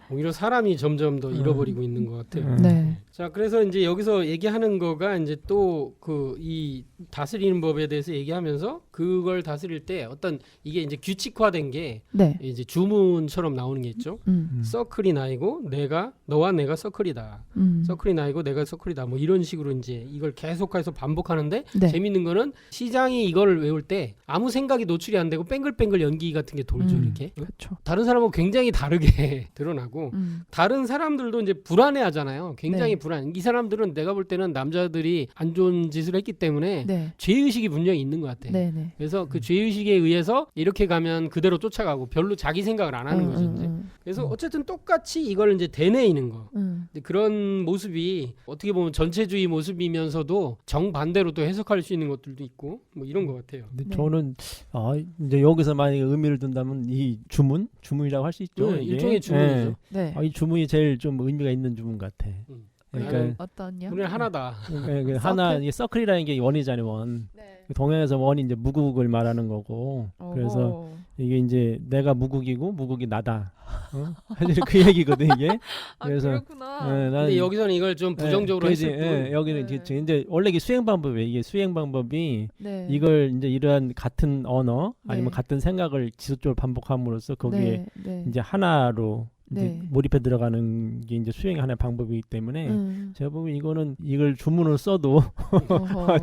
오히려 사람이 점점 더 잃어버리고 있는 것 같아요. 네. 자, 그래서 이제 여기서 얘기하는 거가 이제 또 그 이 다스리는 법에 대해서 얘기하면서 그걸 다스릴 때 어떤 이게 이제 규칙화된 게 네. 이제 주문처럼 나오는 게 있죠. 서클이 나이고 너와 내가 서클이다. 서클이 나이고 내가 서클이다. 뭐 이런 식으로 이제 이걸 계속해서 반복하는데 네. 재밌는 거는 시장이 이걸 외울 때 아무 생각이 노출이 안 되고 뱅글뱅글 연기 같은 게 돌죠. 이렇게. 그렇죠. 다른 사람하고 굉장히 다르게 드러나고 거고 다른 사람들도 이제 불안해하잖아요. 굉장히 네. 불안. 이 사람들은 내가 볼 때는 남자들이 안 좋은 짓을 했기 때문에 네. 죄의식이 분명히 있는 것 같아. 네. 네. 그래서 그 죄의식에 의해서 이렇게 가면 그대로 쫓아가고 별로 자기 생각을 안 하는 거죠. 이제. 그래서 어쨌든 똑같이 이걸 이제 되뇌이는 거. 근데 그런 모습이 어떻게 보면 전체주의 모습이면서도 정반대로 또 해석할 수 있는 것들도 있고 뭐 이런 것 같아요. 근데 네. 저는 이제 여기서 만약에 의미를 둔다면 이 주문이라고 할 수 있죠. 네, 이게. 일종의 주문이죠. 네. 이 주문이 제일 좀 의미가 있는 주문 같아. 그러니까 어떤요? 우리는 하나다. 그 하나 이게 서클이라는 게 원이잖아요. 원. 네. 동양에서 원이 이제 무국을 말하는 거고. 그래서 이게 이제 내가 무국이고 무국이 나다. 사실 그 얘기거든 이게. 그래서 그렇구나. 나는 근데 여기서는 이걸 좀 부정적으로 했을 뿐. 여기는 네. 이제 원래 이게 수행 방법이에요. 이게 수행 방법이 네. 이걸 이제 이러한 같은 언어 아니면 네. 같은 생각을 지속적으로 반복함으로써 거기에 네. 이제 하나로 이제 네. 몰입해 들어가는 게 이제 수행의 하나의 방법이기 때문에 제가 보면 이거는 이걸 주문으로 써도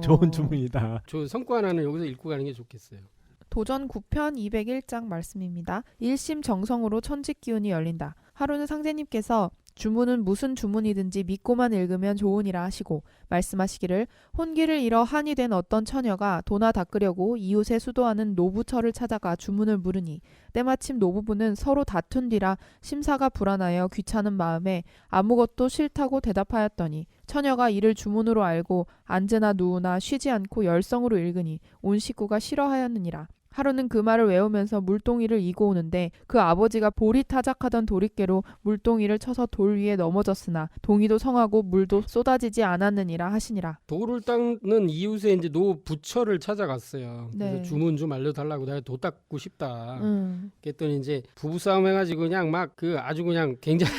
좋은 주문이다. 저 성과 하나는 여기서 읽고 가는 게 좋겠어요. 도전 9편 201장 말씀입니다. 일심 정성으로 천직 기운이 열린다. 하루는 상제님께서 주문은 무슨 주문이든지 믿고만 읽으면 좋으니라 하시고 말씀하시기를 혼기를 잃어 한이 된 어떤 처녀가 도나 닦으려고 이웃에 수도하는 노부처를 찾아가 주문을 물으니 때마침 노부부는 서로 다툰 뒤라 심사가 불안하여 귀찮은 마음에 아무것도 싫다고 대답하였더니 처녀가 이를 주문으로 알고 앉으나 누우나 쉬지 않고 열성으로 읽으니 온 식구가 싫어하였느니라. 하루는 그 말을 외우면서 물동이를 이고 오는데 그 아버지가 볼이 타작하던 도리깨로 물동이를 쳐서 돌 위에 넘어졌으나 동이도 성하고 물도 쏟아지지 않았느니라 하시니라. 돌을 닦는 이웃에 이제 노 부처를 찾아갔어요. 그래서 네. 주문 좀 알려달라고 내가 도 닦고 싶다. 음. 그랬더니 이제 부부싸움 해가지고 그냥 막 그 아주 그냥 굉장히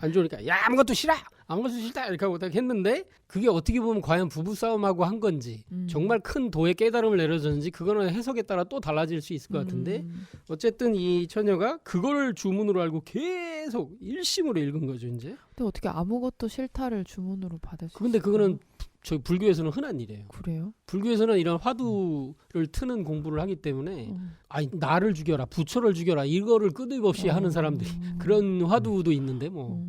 안 좋으니까 야 아무것도 싫어 아무것도 싫다 이렇게 하고 딱 했는데 그게 어떻게 보면 과연 부부싸움하고 한 건지 정말 큰 도의 깨달음을 내려줬는지 그거는 해석에 따라 또 달라질 수 있을 것 같은데 어쨌든 이 처녀가 그거를 주문으로 알고 계속 일심으로 읽은 거죠 이제. 근데 어떻게 아무것도 싫다를 주문으로 받을 수 근데 있어요? 그거는 저희 불교에서는 흔한 일이에요. 그래요? 불교에서는 이런 화두를 트는 공부를 하기 때문에 나를 죽여라 부처를 죽여라 이거를 끊임없이 하는 사람들이 그런 화두도 있는데 뭐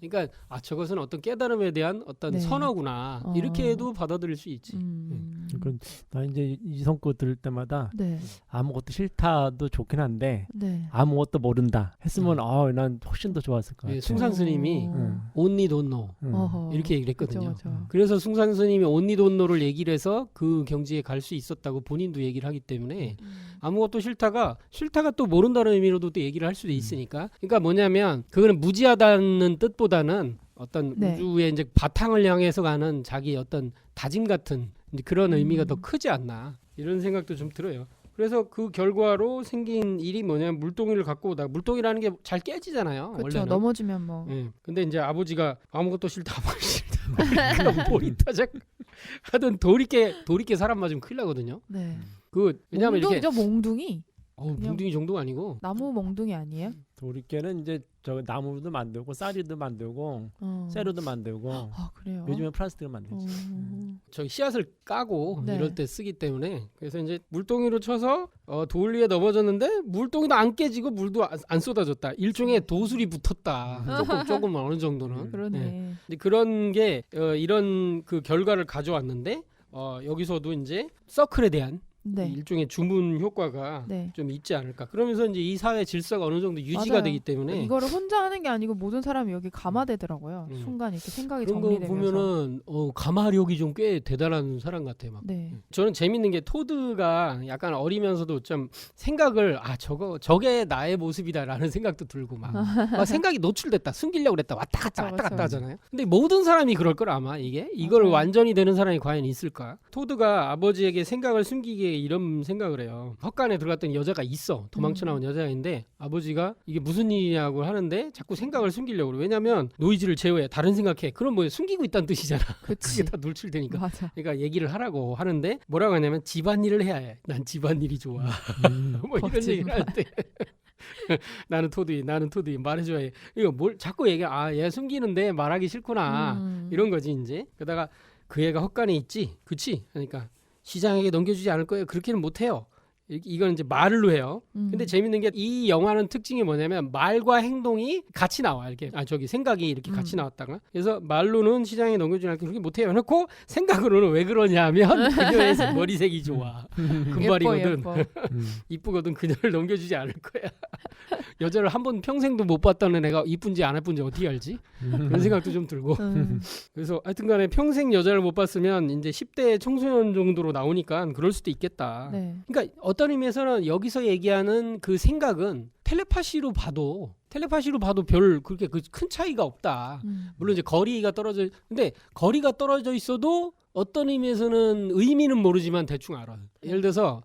그러니까 저것은 어떤 깨달음에 대한 어떤 네. 선어구나 이렇게 해도 받아들일 수 있지. 그러니까 나 이제 이성구 들을 때마다 네. 아무것도 싫다도 좋긴 한데 네. 아무것도 모른다 했으면 난 훨씬 더 좋았을 것 같아. 예, 숭산 스님이 only don't know 어허. 이렇게 얘기를 했거든요. 그쵸. 그래서 숭산 스님이 only don't know를 얘기를 해서 그 경지에 갈 수 있었다고 본인도 얘기를 하기 때문에 아무것도 싫다가 또 모른다는 의미로도 또 얘기를 할 수도 있으니까. 그러니까 뭐냐면 그거는 무지하다는 뜻보다는 어떤 네. 우주의 이제 바탕을 향해서 가는 자기 어떤 다짐 같은 이제 그런 의미가 더 크지 않나 이런 생각도 좀 들어요. 그래서 그 결과로 생긴 일이 뭐냐면 물동이를 갖고 오다. 물동이라는 게 잘 깨지잖아요. 그렇죠. 원래는. 넘어지면 뭐. 예. 근데 이제 아버지가 아무것도 싫다 그럼 볼이 타작 하던 도리깨 사람 맞으면 큰일 나거든요. 네. 그 왜냐면 이렇게 몽둥이죠, 몽둥이. 뭉둥이 정도가 아니고 나무 몽둥이 아니에요? 도리깨는 이제 저 나무도 만들고 쌀이도 만들고 쇠로도 만들고 아 그래요? 요즘에 플라스틱을 만들지. 저기 씨앗을 까고 네. 이럴 때 쓰기 때문에 그래서 이제 물동이로 쳐서 돌 위에 넘어졌는데 물동이도 안 깨지고 물도 안 쏟아졌다. 일종의 도술이 붙었다. 조금 어느 정도는. 그러네. 네. 근데 그런 게 이런 그 결과를 가져왔는데 여기서도 이제 서클에 대한 네. 일종의 주문 효과가 네. 좀 있지 않을까. 그러면서 이제 이 사회 질서가 어느 정도 유지가 맞아요. 되기 때문에 이거를 혼자 하는 게 아니고 모든 사람이 여기 감화되더라고요. 순간 이렇게 생각이 그런 거 정리되면서. 보면은 감화력이 좀 꽤 대단한 사람 같아요. 막. 네. 저는 재밌는 게 토드가 약간 어리면서도 좀 생각을 저게 나의 모습이다라는 생각도 들고 막 생각이 노출됐다 숨기려고 그랬다 왔다 갔다 그쵸, 왔다 갔다 그쵸. 하잖아요. 근데 모든 사람이 그럴 걸 아마 이걸 맞아요. 완전히 되는 사람이 과연 있을까? 토드가 아버지에게 생각을 숨기기에 이런 생각을 해요. 헛간에 들어갔더니 여자가 있어. 도망쳐 나온 여자가 있는데 아버지가 이게 무슨 일이냐고 하는데 자꾸 생각을 숨기려고 그래. 왜냐면 노이즈를 제어해. 다른 생각해. 그럼 뭐 숨기고 있다는 뜻이잖아. 그치. 그게 다 노출되니까. 맞아. 그러니까 얘기를 하라고 하는데 뭐라고 하냐면 집안일을 해야 해. 난 집안일이 좋아. 뭐 이런 거짓말. 얘기를 하는데 나는 토드이 말해줘야 해. 이거 뭘 자꾸 얘 숨기는데 말하기 싫구나. 이런 거지 이제. 그러다가 그 애가 헛간에 있지. 그치? 그러니까 시장에게 넘겨주지 않을 거예요. 그렇게는 못해요. 이건 이제 말로 해요. 음. 근데 재밌는 게 이 영화는 특징이 뭐냐면 말과 행동이 같이 나와. 이렇게 생각이 이렇게 같이 나왔다가 그래서 말로는 시장에 넘겨주지 않고 그렇게 못해요. 해놓고 생각으로는 왜 그러냐면 그녀의 머리색이 좋아. 금발이거든. 예뻐. 이쁘거든. 그녀를 넘겨주지 않을 거야. 여자를 한 번 평생도 못 봤다는 애가 이쁜지 안 이쁜지 어떻게 알지? 그런 생각도 좀 들고. 그래서 하여튼간에 평생 여자를 못 봤으면 이제 10대 청소년 정도로 나오니까 그럴 수도 있겠다. 네. 그러니까 어떤 의미에서는 여기서 얘기하는 그 생각은 텔레파시로 봐도 별 그렇게 큰 차이가 없다. 물론 이제 거리가 떨어져 근데 거리가 떨어져 있어도 어떤 의미에서는 의미는 모르지만 대충 알아. 예를 들어서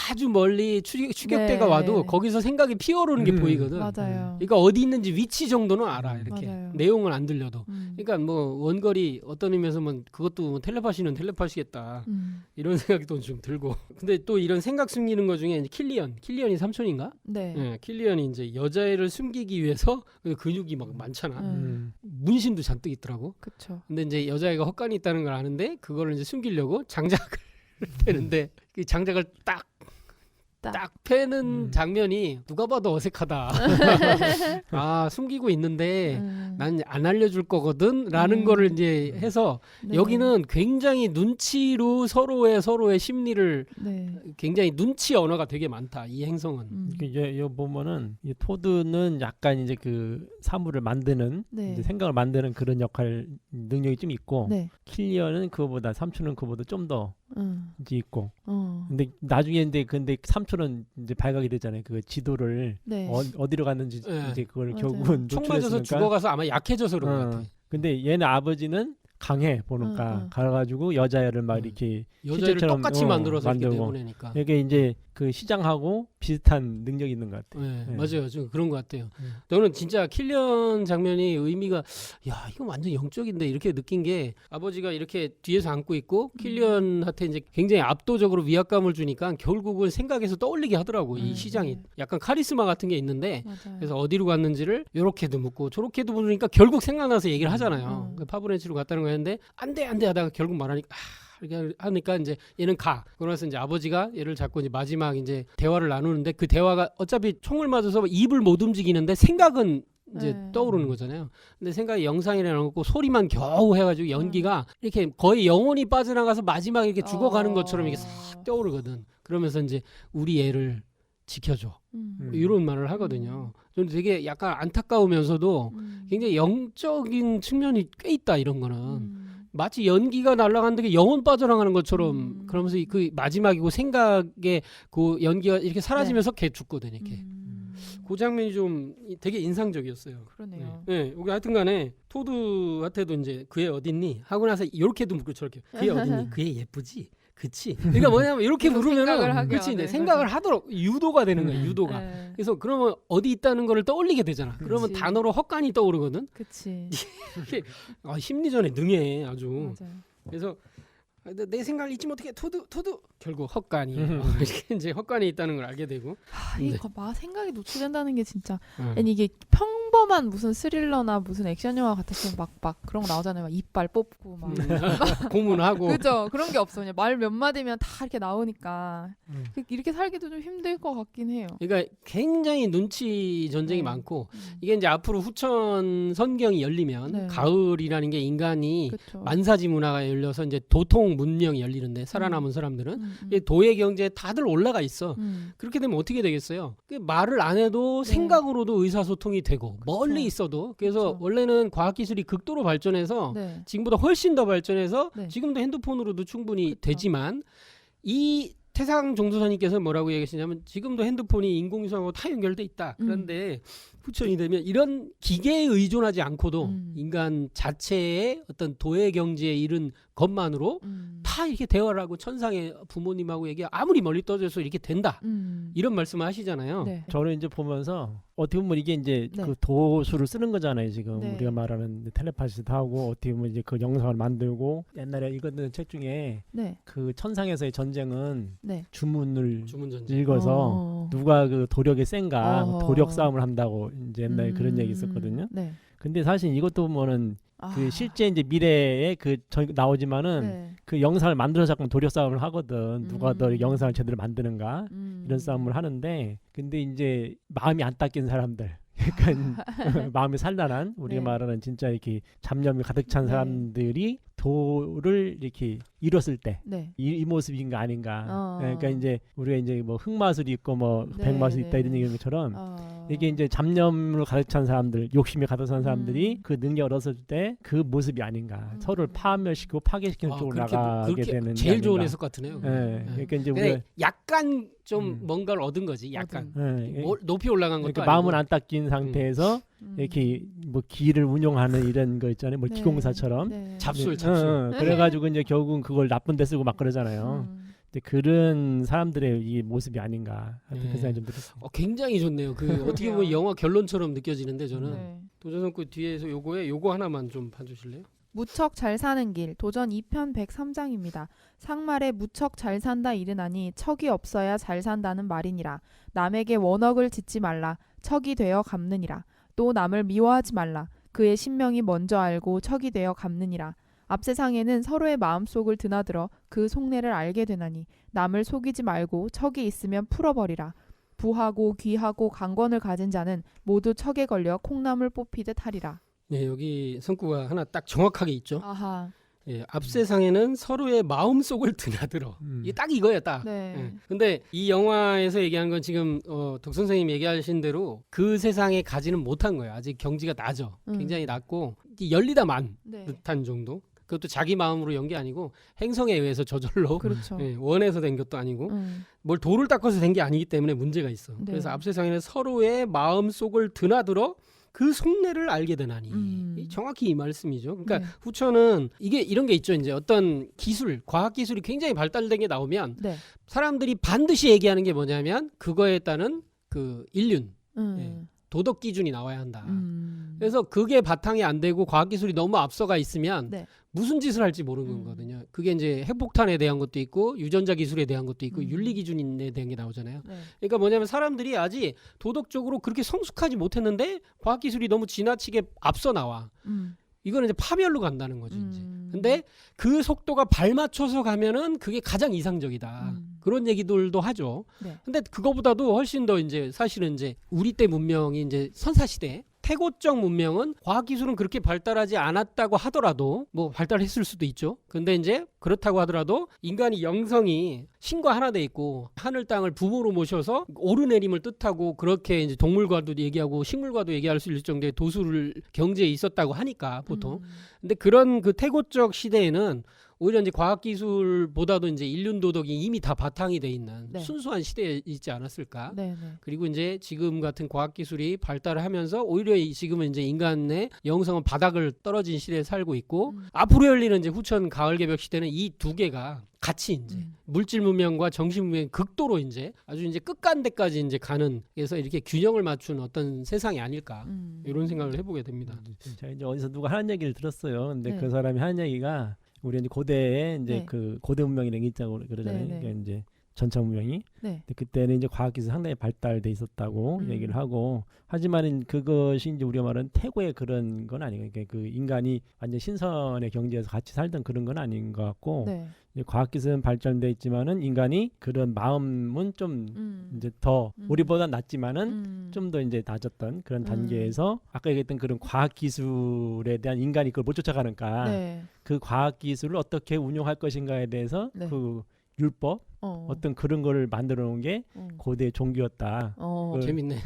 아주 멀리 추격대가 네. 와도 거기서 생각이 피어오르는 게 보이거든. 맞아요. 그러니까 어디 있는지 위치 정도는 알아. 이렇게 맞아요. 내용은 안 들려도. 음. 그러니까 뭐 원거리 어떤 의미에서 뭐 그것도 뭐 텔레파시는 텔레파시겠다. 음. 이런 생각이 또 좀 들고. 근데 또 이런 생각 숨기는 것 중에 이제 킬리언이 삼촌인가? 네. 네, 킬리언이 이제 여자애를 숨기기 위해서 근육이 막 많잖아. 문신도 잔뜩 있더라고. 그쵸. 근데 이제 여자애가 헛간이 있다는 걸 아는데 그거를 이제 숨기려고 장작을 패는데 그 장작을 딱 패는 장면이 누가 봐도 어색하다. 아 숨기고 있는데 난 안 알려줄 거거든라는 거를 이제 해서 네. 여기는 굉장히 눈치로 서로의 심리를 네. 굉장히 눈치 언어가 되게 많다. 이 행성은. 이제 여 보면은 이 토드는 약간 이제 그 사물을 만드는 네. 이제 생각을 만드는 그런 역할 능력이 좀 있고 네. 킬리언은 그거보다 삼촌은 그거보다 좀 더 이제 있고. 어. 근데 나중에 근데 삼촌은 이제 발각이 되잖아요. 그 지도를 네. 어디로 갔는지 네. 이제 그걸 맞아요. 결국은 총 맞아서 노출했으니까. 죽어가서 아마 약해져서 그런 것 같아. 근데 얘네 아버지는 강해 보니까 가가지고 여자애를 막 이렇게 여자를 실제처럼, 똑같이 만들어서 이렇게 만들고. 내보내니까. 이게 이제 그 시장하고 비슷한 능력이 있는 것 같아요. 네, 네. 맞아요. 좀 그런 것 같아요. 저는 진짜 킬리언 장면이 의미가 야 이거 완전 영적인데 이렇게 느낀 게 아버지가 이렇게 뒤에서 안고 있고 킬리언한테 이제 굉장히 압도적으로 위압감을 주니까 결국은 생각에서 떠올리게 하더라고. 이 시장이 약간 카리스마 같은 게 있는데 맞아요. 그래서 어디로 갔는지를 요렇게도 묻고 저렇게도 묻으니까 결국 생각나서 얘기를 하잖아요. 그 파브렌치로 갔다는 거였는데 안돼 하다가 결국 말하니까 이렇게 하니까 이제 얘는 가. 그러면서 이제 아버지가 얘를 잡고 이제 마지막 이제 대화를 나누는데 그 대화가 어차피 총을 맞아서 입을 못 움직이는데 생각은 이제 네. 떠오르는 거잖아요. 근데 생각이 영상이라는 거고 소리만 겨우 해가지고 연기가 이렇게 거의 영혼이 빠져나가서 마지막에 이렇게 죽어가는 것처럼 이게 싹 떠오르거든. 그러면서 이제 우리 애를 지켜줘. 이런 말을 하거든요. 저는 되게 약간 안타까우면서도 굉장히 영적인 측면이 꽤 있다 이런 거는. 마치 연기가 날아가는데 영혼 빠져나가는 것처럼 그러면서 그 마지막이고 생각에 그 연기가 이렇게 사라지면서 걔 죽거든 이렇게. 그 장면이 좀 되게 인상적이었어요. 그러네요. 네, 우리 하여튼간에 토드한테도 이제 그애 어딨니 하고 나서 이렇게도 묻고 저렇게 그애 어딨니? 그애 예쁘지? 그치? 그러니까 뭐냐면 이렇게 물으면은 그치 이제 생각을 하도록 유도가 되는 거야 유도가. 네. 그래서 그러면 어디 있다는 거를 떠올리게 되잖아. 그러면 그치. 단어로 헛간이 떠오르거든. 그치. 이게 심리전에 능해 아주. 맞아요. 그래서 내 생각을 잊지 못하게 토드 결국 헛간이 이렇게 이제 헛간이 있다는 걸 알게 되고. 이거 생각이 노출된다는 게 진짜 응. 아니 이게 평범한 무슨 스릴러나 무슨 액션 영화 같았으면 막 그런 거 나오잖아요. 막 이빨 뽑고 막 고문하고. 그죠? 그런 게 없어. 그냥 말 몇 마디면 다 이렇게 나오니까 이렇게 살기도 좀 힘들 것 같긴 해요. 그러니까 굉장히 눈치 전쟁이 많고 이게 이제 앞으로 후천 선경이 열리면 네. 가을이라는 게 인간이 그쵸. 만사지 문화가 열려서 이제 도통 문명이 열리는데 살아남은 사람들은 이 도의 경제에 다들 올라가 있어. 그렇게 되면 어떻게 되겠어요? 말을 안 해도 네. 생각으로도 의사소통이 되고 멀리 그쵸. 있어도 그래서 그쵸. 원래는 과학기술이 극도로 발전해서 네. 지금보다 훨씬 더 발전해서 네. 지금도 핸드폰으로도 충분히 그쵸. 되지만 이 태상 종도사님께서 뭐라고 얘기하시냐면 지금도 핸드폰이 인공위성하고 다 연결돼 있다. 그런데 후천이 되면 이런 기계에 의존하지 않고도 인간 자체의 어떤 도의 경지에 이른 것만으로 다 이렇게 대화를 하고 천상의 부모님하고 얘기 아무리 멀리 떠져서 이렇게 된다. 이런 말씀을 하시잖아요. 네. 저는 이제 보면서 어떻게 보면 이게 이제 네. 그 도수를 쓰는 거잖아요. 지금 네. 우리가 말하는 텔레파시도 하고 어떻게 보면 이제 그 영상을 만들고 옛날에 읽었던 책 중에 네. 그 천상에서의 전쟁은 네. 주문을 주문 전쟁. 읽어서 누가 그 도력이 센가 어. 도력 싸움을 한다고 이제 옛날에 그런 얘기 있었거든요. 네. 근데 사실 이것도 보면은 그 실제 이제 미래에 나오지만은 네. 그 영상을 만들어서 자꾸 도력 싸움을 하거든. 누가 더 영상을 제대로 만드는가 이런 싸움을 하는데, 근데 이제 마음이 안 닦인 사람들, 약간 마음이 산란한, 우리가 네. 말하는 진짜 이렇게 잡념이 가득 찬 네. 사람들이 도를 이렇게 이뤘을 때 네. 이 모습인가 아닌가. 어. 그러니까 이제 우리가 이제 뭐 흑마술이 있고 뭐 네, 백마술이 네. 있다 이런 얘기인 것처럼 어. 이게 이제 잡념을 가득 찬 사람들, 욕심이 가득 찬 사람들이 그 능력을 얻었을 때 그 모습이 아닌가. 서로를 파멸시키고 파괴시키는 쪽으로 나가게 그렇게 되는 게 제일 좋은 아닌가. 해석 같으네요. 예. 그러니까 이제 우리가 근데 약간 좀 뭔가를 얻은 거지. 약간 높이 올라간 것도 그러니까 아니고. 마음은 안 닦인 상태에서 이렇게 뭐 기를 운용하는 이런 거 있잖아요. 뭐 네. 기공사처럼. 네. 잡술. 그래가지고 이제 결국은 그걸 나쁜 데 쓰고 막 그러잖아요. 음. 근데 그런 사람들의 이 모습이 아닌가. 하여튼 그 생각이 좀 들었어요. 굉장히 좋네요. 그 어떻게 보면 영화 결론처럼 느껴지는데 저는 네. 도전선구 뒤에서 요거 하나만 좀 봐주실래요? 무척 잘 사는 길 도전 2편 103장입니다. 상말에 무척 잘 산다 이르나니 척이 없어야 잘 산다는 말이니라. 남에게 원억을 짓지 말라. 척이 되어 갚느니라. 또 남을 미워하지 말라. 그의 신명이 먼저 알고 척이 되어 갚느니라. 앞세상에는 서로의 마음속을 드나들어 그 속내를 알게 되나니 남을 속이지 말고 척이 있으면 풀어버리라. 부하고 귀하고 강권을 가진 자는 모두 척에 걸려 콩나물 뽑히듯 하리라. 네, 여기 선구가 하나 딱 정확하게 있죠. 아하. 예, 앞세상에는 서로의 마음 속을 드나들어. 이게 딱 이거예요, 딱. 네. 예. 근데 이 영화에서 얘기한 건 지금 덕 선생님 얘기하신 대로 그 세상에 가지는 못한 거예요. 아직 경지가 낮아. 굉장히 낮고 열리다만 네. 듯한 정도. 그것도 자기 마음으로 연 게 아니고 행성에 의해서 저절로 그렇죠. 예, 원해서 된 것도 아니고 뭘 돌을 닦아서 된 게 아니기 때문에 문제가 있어. 네. 그래서 앞세상에는 서로의 마음 속을 드나들어 그 속내를 알게 되나니. 정확히 이 말씀이죠. 그러니까 네. 후천은 이게 이런 게 있죠. 이제 어떤 기술, 과학 기술이 굉장히 발달된 게 나오면 네. 사람들이 반드시 얘기하는 게 뭐냐면 그거에 따른 그 인륜, 예, 도덕 기준이 나와야 한다. 그래서 그게 바탕이 안 되고 과학 기술이 너무 앞서가 있으면 네. 무슨 짓을 할지 모르는 거거든요. 그게 이제 핵폭탄에 대한 것도 있고 유전자 기술에 대한 것도 있고 윤리 기준에 대한 게 나오잖아요. 네. 그러니까 뭐냐면 사람들이 아직 도덕적으로 그렇게 성숙하지 못했는데 과학 기술이 너무 지나치게 앞서 나와. 이거는 이제 파멸로 간다는 거지 이제. 근데 그 속도가 발맞춰서 가면은 그게 가장 이상적이다. 그런 얘기들도 하죠. 네. 근데 그거보다도 훨씬 더 이제 사실은 이제 우리 때 문명이 이제 선사시대 태고적 문명은 과학기술은 그렇게 발달하지 않았다고 하더라도 뭐 발달했을 수도 있죠. 근데 이제 그렇다고 하더라도 인간이 영성이 신과 하나 돼 있고 하늘 땅을 부모로 모셔서 오르내림을 뜻하고 그렇게 이제 동물과도 얘기하고 식물과도 얘기할 수 있을 정도의 도수를 경제에 있었다고 하니까 보통. 근데 그런 그 태고적 시대에는 오히려 이제 과학기술보다도 이제 인륜 도덕이 이미 다 바탕이 돼 있는 네. 순수한 시대에 있지 않았을까. 네, 네. 그리고 이제 지금 같은 과학기술이 발달을 하면서 오히려 지금은 이제 인간의 영성은 바닥을 떨어진 시대에 살고 있고 앞으로 열리는 이제 후천 가을개벽 시대는 이 두 개가 같이 이제 물질 문명과 정신 문명이 극도로 이제 아주 이제 끝간데까지 이제 가는 그래서 이렇게 균형을 맞춘 어떤 세상이 아닐까 이런 생각을 해보게 됩니다. 제가 이제 어디서 누가 하는 얘기를 들었어요. 근데 네. 그 사람이 하는 얘기가 우리 이제 고대에 이제 네. 그 고대 문명이라는 게 있다고 그러잖아요. 네, 네. 그러니까 이제 전차 문명이. 네. 근데 그때는 이제 과학기술이 상당히 발달돼 있었다고 얘기를 하고 하지만은 그것이 이제 우리가 말하는 태고의 그런 건 아니에요. 그러니까 그 인간이 완전 신선의 경지에서 같이 살던 그런 건 아닌 것 같고 네. 이제 과학기술은 발전돼 있지만은 인간이 그런 마음은 좀 이제 더 우리보다 낫지만은 좀 더 이제 낮았던 그런 단계에서 아까 얘기했던 그런 과학기술에 대한 인간이 그걸 못 쫓아가니까 네. 그 과학기술을 어떻게 운용할 것인가에 대해서 네. 그 율법 어떤 그런 거를 만들어 놓은 게 고대 종교였다. 재밌네.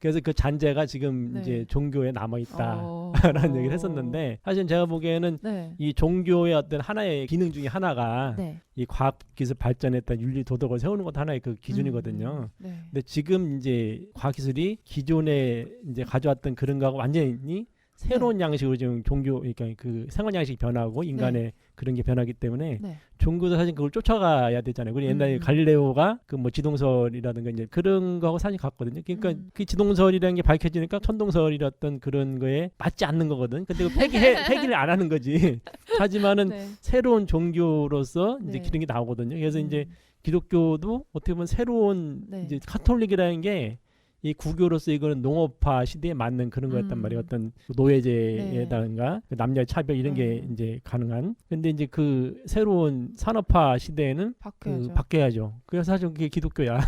그래서 그 잔재가 지금 네. 이제 종교에 남아 있다라는 얘기를 했었는데 사실 제가 보기에는 네. 이 종교의 어떤 하나의 기능 중에 하나가 네. 이 과학기술 발전했던 윤리 도덕을 세우는 것도 하나의 그 기준이거든요. 네. 근데 지금 이제 과학기술이 기존에 이제 가져왔던 그런 거하고 완전히 새로운 양식으로 지금 종교 그러니까 그 생활 양식이 변하고 인간의 그런 게 변하기 때문에 네. 종교도 사실 그걸 쫓아가야 되잖아요. 그리고 옛날에 갈릴레오가 그 뭐 지동설이라든가 이제 그런 거하고 사실 같거든요. 그러니까 그 지동설이라는 게 밝혀지니까 천동설이랬던 그런 거에 맞지 않는 거거든. 근데 그 폐기를 안 하는 거지. 하지만은 네. 새로운 종교로서 이제 네. 그런 게 나오거든요. 그래서 이제 기독교도 어떻게 보면 새로운 네. 이제 카톨릭이라는 게 이 구교로서 이거는 농업화 시대에 맞는 그런 거였단 말이에요. 어떤 노예제에다가 남녀의 차별 이런 게 이제 가능한. 근데 이제 그 새로운 산업화 시대에는 바뀌어야죠. 바뀌어야죠. 그래서 사실 그게 기독교야.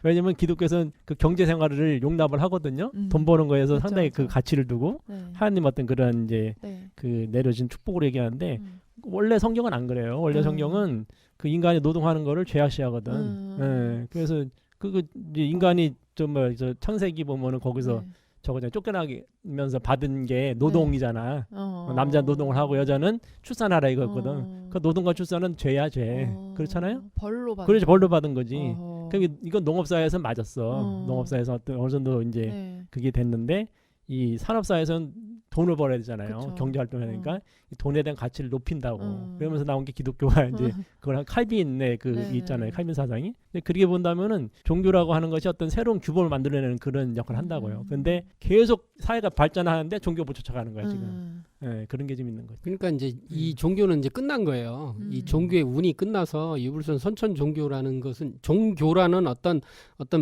왜냐면 기독교에서는 그 경제 생활을 용납을 하거든요. 돈 버는 거에서 맞죠, 상당히 맞죠. 그 가치를 두고 네. 하나님 어떤 그런 이제 네. 그 내려진 축복으로 얘기하는데 원래 성경은 안 그래요. 원래 성경은 그 인간이 노동하는 거를 죄악시하거든. 예. 그래서 그 이제 인간이 저 창세기 보면은 거기서 네. 저거 쫓겨나면서 받은 게 노동이잖아. 어. 남자 노동을 하고 여자는 출산하라 이거였거든. 그 노동과 출산은 죄야 죄. 그렇잖아요. 벌로 받은. 그래서 벌로 받은 거지. 어허. 그럼 이건 농업사회에서 맞았어. 농업사회에서 어느 정도 이제 네. 그게 됐는데 이 산업사회에서는 돈을 벌어야 되잖아요. 그쵸. 경제 활동을 하니까 이 돈에 대한 가치를 높인다고. 그러면서 나온 게 기독교가 이제 그걸 한 칼빈의 그 네네. 있잖아요. 칼빈 사상이. 근데 그렇게 본다면은 종교라고 하는 것이 어떤 새로운 규범을 만들어내는 그런 역할을 한다고요. 근데 계속 사회가 발전하는데 종교 못 쫓아가는 거야 지금. 예, 그런 게 좀 있는 거죠. 그러니까 이제 이 종교는 이제 끝난 거예요. 이 종교의 운이 끝나서 유불선 선천 종교라는 것은 종교라는 어떤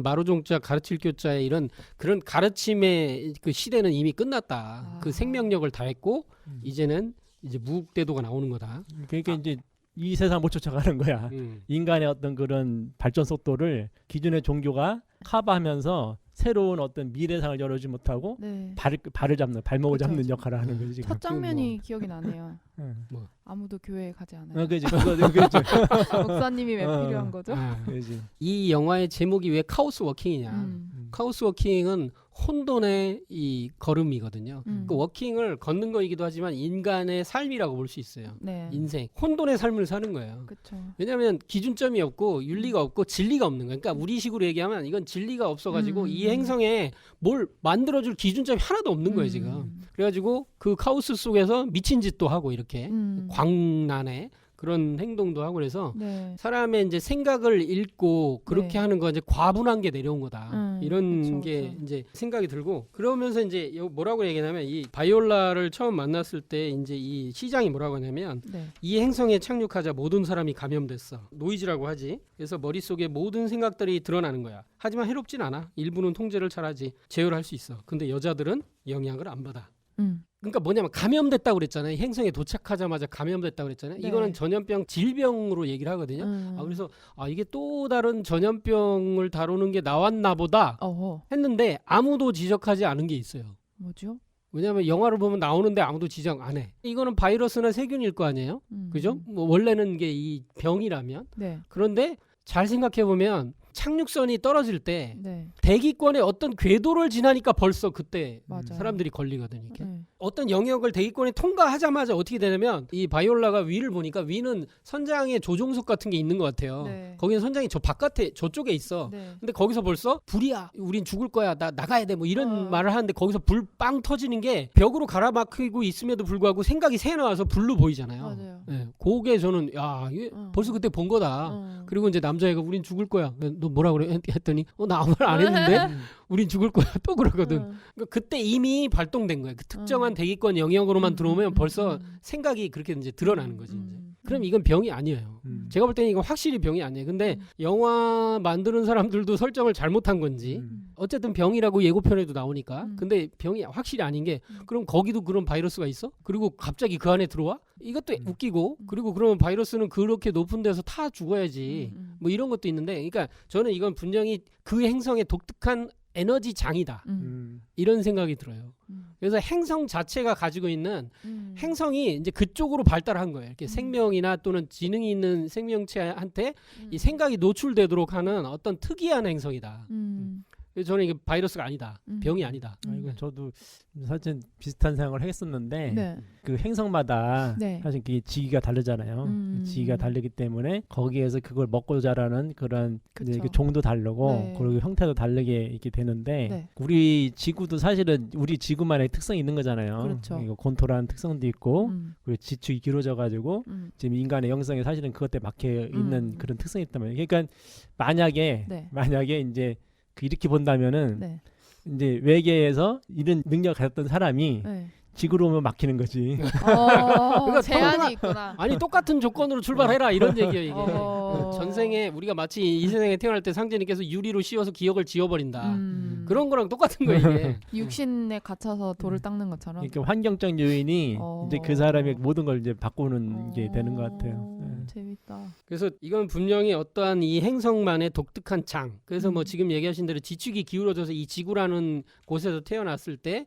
마루종자 가르칠 교자의 이런 그런 가르침의 그 시대는 이미 끝났다. 그 생명력을 다했고 이제는 이제 무국대도가 나오는 거다. 그러니까 이제 이 세상 못 쫓아가는 거야. 인간의 어떤 그런 발전 속도를 기존의 종교가 커버하면서 새로운 어떤 미래상을 열어주지 못하고 네. 발을 잡는 발목을 그쵸, 잡는 그쵸. 역할을 하는 거지 지금. 첫 장면이 기억이 나네요. 뭐. 아무도 교회에 가지 않아요. 그지 그거죠. 목사님이 왜 필요한 거죠? 그지. 이 영화의 제목이 왜 카오스 워킹이냐? 카오스 워킹은 혼돈의 이 걸음이거든요. 그 워킹을 걷는 거이기도 하지만 인간의 삶이라고 볼 수 있어요. 네. 인생, 혼돈의 삶을 사는 거예요. 그렇죠. 왜냐하면 기준점이 없고 윤리가 없고 진리가 없는 거예요. 그러니까 우리식으로 얘기하면 이건 진리가 없어가지고 이 행성에 뭘 만들어줄 기준점이 하나도 없는 거예요 지금. 그래가지고 그 카오스 속에서 미친 짓도 하고 이렇게 광란에 그런 행동도 하고 그래서 네. 사람의 이제 생각을 읽고 그렇게 네. 하는 거 이제 과분한 게 내려온 거다. 이런 그쵸, 게 그쵸. 이제 생각이 들고 그러면서 이제 뭐라고 얘기하냐면 이 바이올라를 처음 만났을 때 이제 이 시장이 뭐라고 하냐면 네. 이 행성에 착륙하자 모든 사람이 감염됐어. 노이즈라고 하지. 그래서 머릿속에 모든 생각들이 드러나는 거야. 하지만 해롭진 않아. 일부는 통제를 잘하지. 제어를 할 수 있어. 근데 여자들은 영향을 안 받아. 그러니까 뭐냐면 감염됐다고 그랬잖아요. 이 행성에 도착하자마자 감염됐다고 그랬잖아요. 네. 이거는 전염병 질병으로 얘기를 하거든요. 그래서 이게 또 다른 전염병을 다루는 게 나왔나 보다 했는데 아무도 지적하지 않은 게 있어요. 뭐죠? 왜냐하면 영화를 보면 나오는데 아무도 지적 안 해. 이거는 바이러스나 세균일 거 아니에요. 그죠? 뭐 원래는 게 이 병이라면. 네. 그런데 잘 생각해 보면 착륙선이 떨어질 때 네. 대기권의 어떤 궤도를 지나니까 벌써 그때 맞아요. 사람들이 걸리거든요. 이렇게. 네. 어떤 영역을 대기권이 통과하자마자 어떻게 되냐면 이 바이올라가 위를 보니까 위는 선장의 조종석 같은 게 있는 것 같아요. 네. 거기는 선장이 저 바깥에 저쪽에 있어. 네. 근데 거기서 벌써 불이야. 우린 죽을 거야. 나 나가야 돼. 뭐 이런 말을 하는데 거기서 불 빵 터지는 게 벽으로 가라막히고 있음에도 불구하고 생각이 새 나와서 불로 보이잖아요. 맞아요. 네. 그게 저는 이게 벌써 그때 본 거다. 그리고 이제 남자애가 우린 죽을 거야. 너 뭐라 그래? 했더니 나 아무 말 안 했는데 우린 죽을 거야. 또 그러거든. 그러니까 그때 이미 발동된 거예요. 그 특정한 대기권 영역으로만 들어오면 벌써 생각이 그렇게 이제 드러나는 거지. 이제. 그럼 이건 병이 아니에요. 제가 볼 때는 이건 확실히 병이 아니에요. 근데 영화 만드는 사람들도 설정을 잘못한 건지 어쨌든 병이라고 예고편에도 나오니까 근데 병이 확실히 아닌 게 그럼 거기도 그런 바이러스가 있어? 그리고 갑자기 그 안에 들어와? 이것도 웃기고 그리고 그러면 바이러스는 그렇게 높은 데서 타 죽어야지 뭐 이런 것도 있는데 그러니까 저는 이건 분명히 그 행성의 독특한 에너지 장이다. 이런 생각이 들어요. 그래서 행성 자체가 가지고 있는 행성이 이제 그쪽으로 발달한 거예요. 이렇게 생명이나 또는 지능이 있는 생명체한테 이 생각이 노출되도록 하는 어떤 특이한 행성이다. 그래서 저는 이게 바이러스가 아니다. 병이 아니다. 저도 사실 비슷한 생각을 했었는데 네. 그 행성마다 네. 사실 그게 지기가 다르잖아요. 지기가 다르기 때문에 거기에서 그걸 먹고 자라는 그런 이제 그 종도 다르고 네. 그리고 형태도 다르게 이렇게 되는데 네. 우리 지구도 사실은 우리 지구만의 특성이 있는 거잖아요. 그렇죠. 이거 곤토라는 특성도 있고 그리고 지축이 길어져 가지고 지금 인간의 영성이 사실은 그것에 막혀 있는 그런 특성이 있단 말이에요. 그러니까 만약에 이제 이렇게 본다면은 네. 이제 외계에서 이런 능력을 가졌던 사람이 네. 지구로 오면 막히는 거지. 그러니까 제한이 있구나. 아니 똑같은 조건으로 출발해라 이런 얘기예요 이게. 어. 전생에 우리가 마치 이 세상에 태어날 때 상제님께서 유리로 씌워서 기억을 지워버린다. 그런 거랑 똑같은 거예요 이게. 육신에 갇혀서 돌을 닦는 것처럼. 그러니까 환경적 요인이 이제 그 사람의 모든 걸 이제 바꾸는 게 되는 것 같아요. 네. 재밌다. 그래서 이건 분명히 어떠한 이 행성만의 독특한 장. 그래서 뭐 지금 얘기하신 대로 지축이 기울어져서 이 지구라는 곳에서 태어났을 때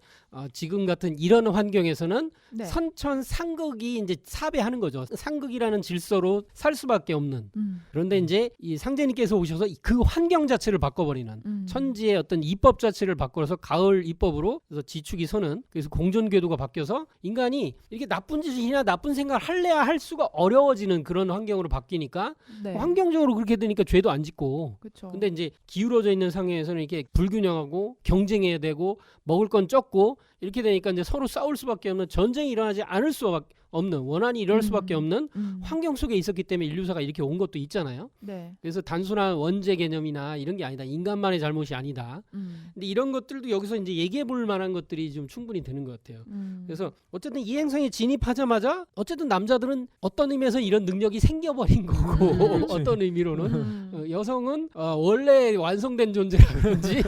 지금 같은 이런 환경에서는 네. 선천상극이 이제 사배하는 거죠. 상극이라는 질서로 살 수밖에 없는. 그런데 이제 이 상제님께서 오셔서 그 환경 자체를 바꿔버리는 천지의 어떤 이법 자체를 바꿔서 가을 이법으로 그래서 지축이 서는 그래서 공존궤도가 바뀌어서 인간이 이렇게 나쁜 짓이나 나쁜 생각을 할래야 할 수가 어려워지는 그런 환경으로 바뀌니까 네. 환경적으로 그렇게 되니까 죄도 안 짓고 그렇죠. 근데 이제 기울어져 있는 상황에서는 이렇게 불균형하고 경쟁해야 되고 먹을 건 적고 이렇게 되니까 이제 서로 싸울 수밖에 없는 전쟁이 일어나지 않을 수밖에 없는 원한이 일어날 수밖에 없는 환경 속에 있었기 때문에 인류사가 이렇게 온 것도 있잖아요. 네. 그래서 단순한 원죄 개념이나 이런 게 아니다. 인간만의 잘못이 아니다. 근데 이런 것들도 여기서 이제 얘기해 볼 만한 것들이 좀 충분히 되는 것 같아요. 그래서 어쨌든 이 행성에 진입하자마자 어쨌든 남자들은 어떤 의미에서 이런 능력이 생겨버린 거고 어떤 의미로는 여성은 원래 완성된 존재라 그런지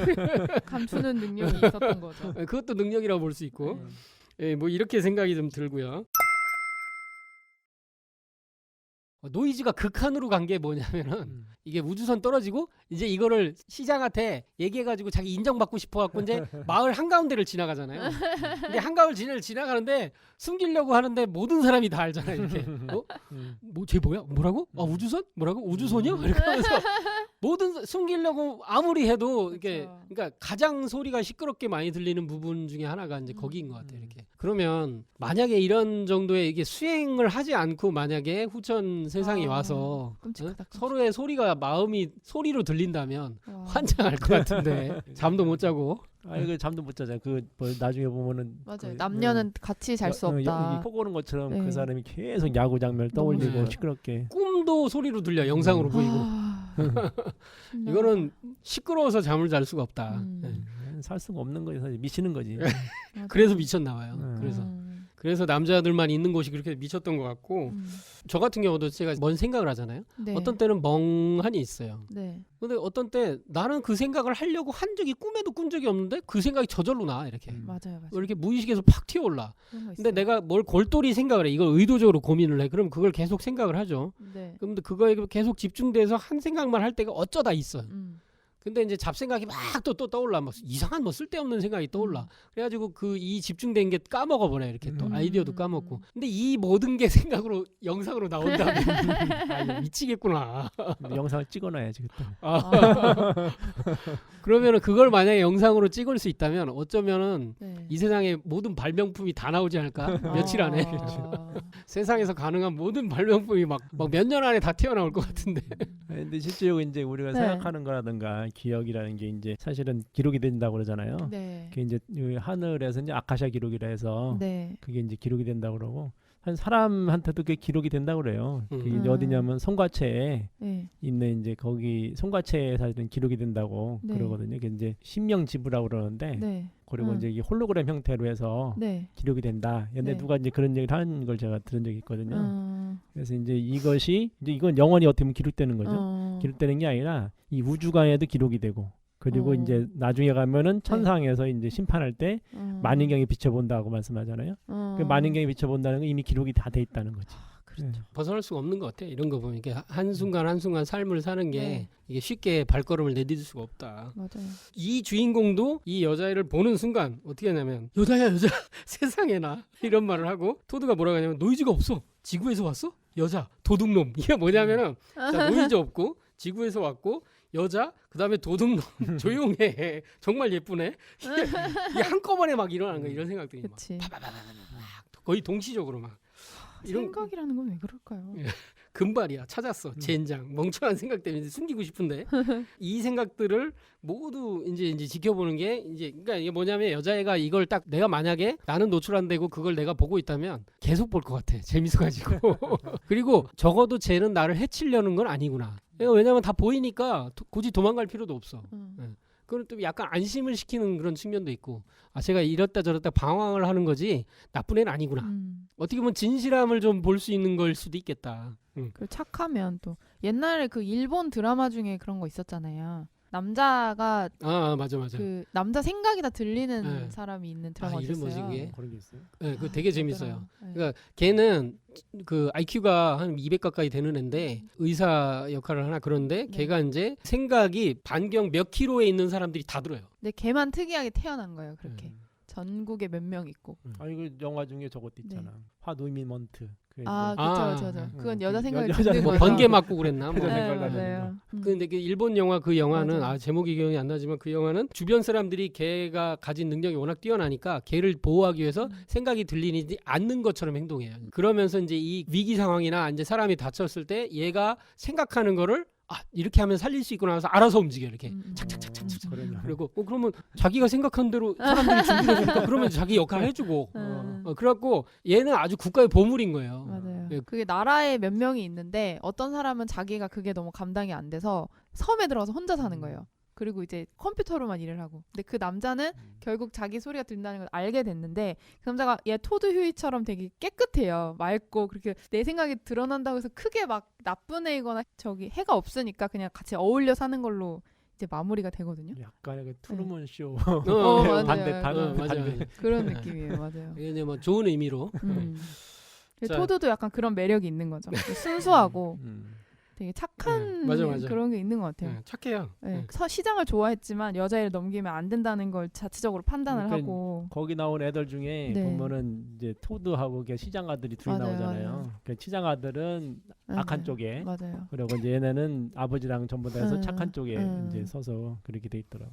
감추는 능력이 있었던 거죠. 그것도 능력이라고 볼 수 있고 예, 뭐 이렇게 생각이 좀 들고요. 노이즈가 극한으로 간 게 뭐냐면은 이게 우주선 떨어지고 이제 이거를 시장한테 얘기해가지고 자기 인정받고 싶어갖고 이제 마을 한가운데를 지나가잖아요. 근데 한가운데를 지나가는데 숨기려고 하는데 모든 사람이 다 알잖아요. 이렇게 쟤 뭐야? 뭐라고? 우주선? 뭐라고? 우주선이요? 이렇게 하면서 모든 숨기려고 아무리 해도 이렇게 그렇죠. 그러니까 가장 소리가 시끄럽게 많이 들리는 부분 중에 하나가 이제 거기인 것 같아요. 이렇게 그러면 만약에 이런 정도의 이게 수행을 하지 않고 만약에 후천 세상에 와서 끔찍하다, 서로의 소리가 마음이 소리로 들린다면 와. 환장할 것 같은데 잠도 못 자고 그 잠도 못 자잖아. 뭐 나중에 보면은 맞아요. 남녀는 같이 잘 수 없다. 폭 오는 것처럼 네. 그 사람이 계속 야구 장면을 떠올리고 너무 시끄럽게. 꿈도 소리로 들려 영상으로 보이고 이거는 시끄러워서 잠을 잘 수가 없다. 네. 살 수가 없는 거지. 사실 미치는 거지. 그래서 미쳤나 봐요. 그래서 남자들만 있는 곳이 그렇게 미쳤던 것 같고 저 같은 경우도 제가 뭔 생각을 하잖아요. 네. 어떤 때는 멍하니 있어요. 네. 근데 어떤 때 나는 그 생각을 하려고 한 적이 꿈에도 꾼 적이 없는데 그 생각이 저절로 나 이렇게. 맞아요. 이렇게 무의식에서 팍 튀어올라. 그런 거 근데 있어요. 내가 뭘 골똘히 생각을 해. 이걸 의도적으로 고민을 해. 그럼 그걸 계속 생각을 하죠. 네. 근데 그거에 계속 집중돼서 한 생각만 할 때가 어쩌다 있어요. 근데 이제 잡생각이 막 또 떠올라. 막 이상한 뭐 쓸데없는 생각이 떠올라. 그래가지고 그 이 집중된 게 까먹어 버려. 이렇게 또 아이디어도 까먹고. 근데 이 모든 게 생각으로 영상으로 나온다면 이거 미치겠구나. 영상을 찍어놔야지 그때. 그러면은 그걸 만약에 영상으로 찍을 수 있다면 어쩌면은 네. 이 세상의 모든 발명품이 다 나오지 않을까? 며칠 안에 세상에서 가능한 모든 발명품이 막 몇 년 안에 다 튀어나올 것 같은데. 근데 실제로 이제 우리가 네. 생각하는 거라든가 기억이라는 게 이제 사실은 기록이 된다고 그러잖아요. 네. 그게 이제 이 하늘에서 이제 아카샤 기록이라 해서 네. 그게 이제 기록이 된다고 그러고 한 사람한테도 그게 기록이 된다고 그래요. 그게 이제 어디냐면 송과체에 네. 있는 이제 거기 송과체에 사실은 기록이 된다고 네. 그러거든요. 그게 이제 신명지부라고 그러는데 네. 그리고 이제 이게 홀로그램 형태로 해서 네. 기록이 된다. 근데 네. 누가 이제 그런 얘기를 하는 걸 제가 들은 적이 있거든요. 그래서 이제 이것이 이제 이건 영원히 어떻게 보면 기록되는 거죠. 기록되는 게 아니라 이 우주관에도 기록이 되고 그리고 이제 나중에 가면은 천상에서 이제 심판할 때 만인경에 비춰본다고 말씀하잖아요. 그 만인경에 비춰본다는 건 이미 기록이 다 돼 있다는 거지. 그렇죠. 벗어날 수가 없는 것 같아. 이런 거 보면 이게 한순간 한순간 삶을 사는 게 네. 이게 쉽게 발걸음을 내디딜 수가 없다. 맞아요. 이 주인공도 이 여자애를 보는 순간 어떻게 하냐면 여자야 여자 세상에나 이런 말을 하고 토드가 뭐라고 하냐면 노이즈가 없어. 지구에서 왔어? 여자 도둑놈. 이게 뭐냐면은 자, 노이즈 없고 지구에서 왔고 여자 그다음에 도둑놈 조용해 정말 예쁘네 이게 한꺼번에 막 일어나는 거야. 이런 생각들이 막 그치. 거의 동시적으로 막 이런 생각이라는 건 왜 그럴까요? 금발이야 찾았어 젠장 멍청한 생각 때문에 숨기고 싶은데 이 생각들을 모두 이제 지켜보는 게 이제 그러니까 이게 뭐냐면 여자애가 이걸 딱 내가 만약에 나는 노출 안 되고 그걸 내가 보고 있다면 계속 볼 것 같아 재밌어가지고 그리고 적어도 쟤는 나를 해치려는 건 아니구나. 왜냐면 다 보이니까 굳이 도망갈 필요도 없어. 그건 또 약간 안심을 시키는 그런 측면도 있고, 아 제가 이렇다 저렇다 방황을 하는 거지 나쁜 애는 아니구나. 어떻게 보면 진실함을 좀 볼 수 있는 걸 수도 있겠다. 그리고 착하면 또 옛날에 그 일본 드라마 중에 그런 거 있었잖아요. 남자가 맞아. 그 남자 생각이 다 들리는 네. 사람이 있는 드라마 이름 있었어요. 뭐지 그게? 그런 게 있어요. 네, 그거 되게 재밌어요. 네. 그러니까 걔는 그 IQ가 한 200 가까이 되는 애인데 의사 역할을 하나 그런데 네. 걔가 이제 생각이 반경 몇 킬로에 있는 사람들이 다 들어요. 근데 걔만 특이하게 태어난 거예요. 그렇게 음. 전국에 몇 명 있고. 아니 그 영화 중에 저것도 있잖아. 화노이먼트. 아, 그쵸. 그건 여자 생각이 여자 듣는 뭐 거죠. 번개 맞고 그랬나? 뭐. 여자 네, 생각을 하는 맞아요. 근데 그 일본 영화 그 영화는 맞아요. 제목이 기억이 안 나지만 그 영화는 주변 사람들이 걔가 가진 능력이 워낙 뛰어나니까 걔를 보호하기 위해서 생각이 들리지 않는 것처럼 행동해요. 그러면서 이제 이 위기 상황이나 이제 사람이 다쳤을 때 얘가 생각하는 거를 이렇게 하면 살릴 수 있구나 해서 알아서 움직여 이렇게 착착착착착. 그리고 그러면 자기가 생각한 대로 사람들이 준비를 해주니까 그러면 자기 역할을 해주고 그래갖고 얘는 아주 국가의 보물인 거예요. 맞아요. 예. 그게 나라에 몇 명이 있는데 어떤 사람은 자기가 그게 너무 감당이 안 돼서 섬에 들어가서 혼자 사는 거예요. 그리고 이제 컴퓨터로만 일을 하고. 근데 그 남자는 결국 자기 소리가 들린다는 걸 알게 됐는데 그 남자가 얘 토드 휴이처럼 되게 깨끗해요. 맑고 그렇게 내 생각이 드러난다고 해서 크게 막 나쁜 애거나 저기 해가 없으니까 그냥 같이 어울려 사는 걸로 이제 마무리가 되거든요. 약간의 그 트루먼 쇼 맞아요. 맞아요. 그런 느낌이에요. 맞아요. 이게 뭐 좋은 의미로. 자. 토드도 약간 그런 매력이 있는 거죠. 순수하고 되게 착한 맞아. 그런 게 있는 것 같아요. 네, 착해요. 네. 시장을 좋아했지만 여자애를 넘기면 안 된다는 걸 자체적으로 판단을 그러니까 하고. 거기 나온 애들 중에 네. 보면은 이제 토드하고 시장 아들이 둘이 맞아요, 나오잖아요. 맞아요. 그 시장 아들은 악한 네. 쪽에 맞아요. 그리고 이제 얘네는 아버지랑 전부 다 해서 착한 쪽에 음. 이제 서서 그렇게 돼 있더라고.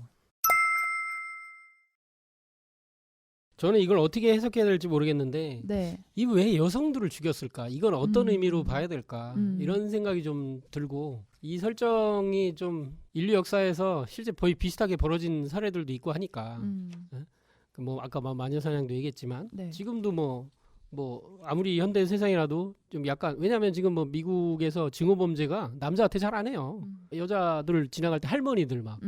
저는 이걸 어떻게 해석해야 될지 모르겠는데 네. 이 왜 여성들을 죽였을까? 이건 어떤 의미로 봐야 될까? 음. 이런 생각이 좀 들고 이 설정이 좀 인류 역사에서 실제 거의 비슷하게 벌어진 사례들도 있고 하니까 뭐 아까 마녀사냥도 얘기했지만 네. 지금도 뭐 아무리 현대 세상이라도 좀 약간 왜냐하면 지금 뭐 미국에서 증오범죄가 남자한테 잘 안 해요. 여자들 지나갈 때 할머니들 막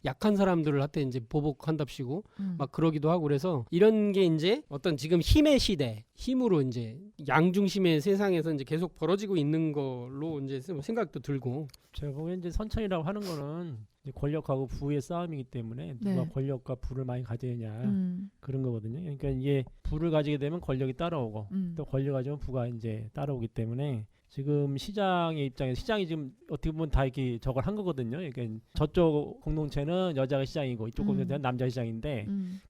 약한 사람들을 한테 이제 보복한답시고 막 그러기도 하고 그래서 이런 게 이제 어떤 지금 힘의 시대 힘으로 이제 양중심의 세상에서 이제 계속 벌어지고 있는 걸로 이제 생각도 들고 제가 보기엔 이제 선천이라고 하는 거는 이제 권력하고 부의 싸움이기 때문에 누가 네. 권력과 부를 많이 가지느냐 그런 거거든요. 그러니까 이게 부를 가지게 되면 권력이 따라오고 또 권력 가지면 부가 이제 따라오기 때문에 지금 시장의 입장에서 시장이 지금 어떻게 보면 다 이렇게 저걸 한 거거든요. 그러니까 저쪽 공동체는 여자가 시장이고 이쪽 공동체는 남자 시장인데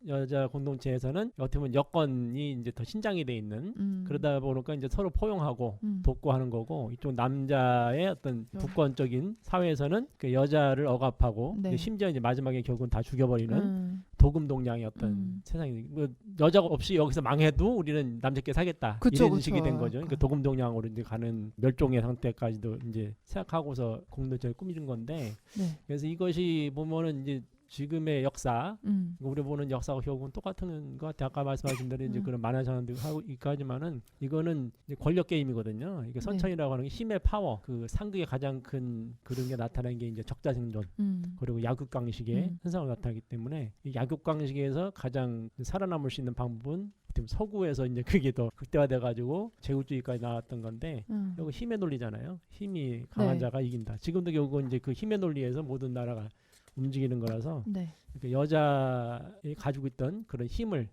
여자 공동체에서는 어떻게 보면 여건이 이제 더 신장이 돼 있는 그러다 보니까 이제 서로 포용하고 돕고 하는 거고 이쪽 남자의 어떤 부권적인 사회에서는 그 여자를 억압하고 네. 심지어 이제 마지막에 결국은 다 죽여버리는 도금 동량의 어떤 세상이 뭐 여자가 없이 여기서 망해도 우리는 남자끼리 살겠다 이런 식이 된 거죠. 그러니까 도금 동량으로 이제 가는 멸종의 상태까지도 이제 생각하고서 공동체를 꾸미는 건데 네. 그래서 이것이 보면은 이제 지금의 역사 우리 보는 역사가 결국은 똑같은 것 같아요. 아까 말씀하신 대로 이제 그런 만화상도 하고 있고 하지만은 이거는 이제 권력 게임이거든요. 이게 선천이라고 하는 게 힘의 파워 그 상극의 가장 큰 그런 게 나타나는 게 이제 적자생존 그리고 약육강식의 현상을 나타나기 때문에 이 약육강식에서 가장 살아남을 수 있는 방법은 서구에서 이제 그게 더 극대화돼 가지고 제국주의까지 나왔던 건데 결국 힘의 논리잖아요. 힘이 강한 네. 자가 이긴다. 지금도 결국은 이제 그 힘의 논리에서 모든 나라가 움직이는 거라서 네. 그러니까 여자이 가지고 있던 그런 힘을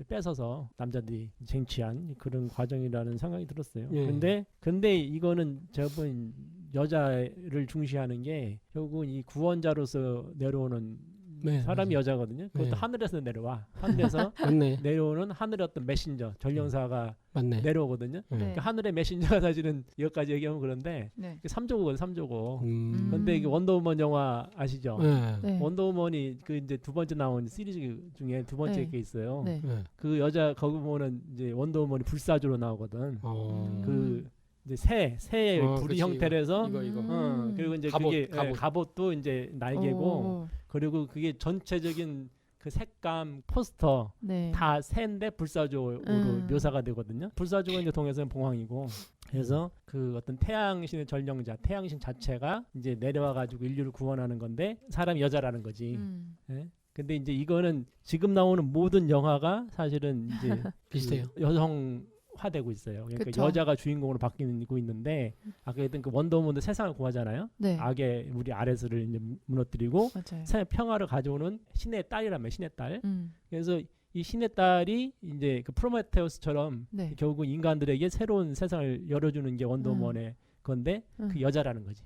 뺏어서 남자들이 쟁취한 그런 과정이라는 생각이 들었어요. 예. 근데 이거는 제가 본 여자를 중시하는 게 결국은 이 구원자로서 내려오는 사람이 여자거든요. 그것도 하늘에서 내려와. 하늘에서 내려오는 하늘의 어떤 메신저, 전령사가 내려오거든요. 그러니까 하늘의 메신저가 사실은 여기까지 얘기하면 그런데 3조고거든요. 3조고. 근데 이게 원더우먼 영화 아시죠? 네. 원더우먼이 그 이제 두 번째 나온 시리즈 중에 두 번째 게 있어요. 네. 그 여자 거기 보면은 이제 원더우먼이 불사조로 나오거든. 그 이제 새의 부리 형태로 해서 이거. 그리고 이제 그게 갑옷도 이제 날개고 그리고 그게 전체적인 그 색감 포스터 다 새인데 불사조로 묘사가 되거든요. 불사조가 이제 동해서는 봉황이고 그래서 그 어떤 태양신의 전령자, 태양신 자체가 이제 내려와 가지고 인류를 구원하는 건데 사람이 여자라는 거지. 예? 근데 이제 이거는 지금 나오는 모든 영화가 사실은 이제 비슷해요. 그 여성화되고 있어요. 그러니까 그쵸. 여자가 주인공으로 바뀌고 있는데 아까 했던 그 원더우먼도 세상을 구하잖아요. 네. 악의 우리 아레스를 이제 무너뜨리고 맞아요. 세상의 평화를 가져오는 신의 딸이라며 신의 딸. 음. 그래서 이 신의 딸이 이제 그 프로메테우스처럼 네. 결국 인간들에게 새로운 세상을 열어주는 게 원더우먼의 건데 그 여자라는 거지.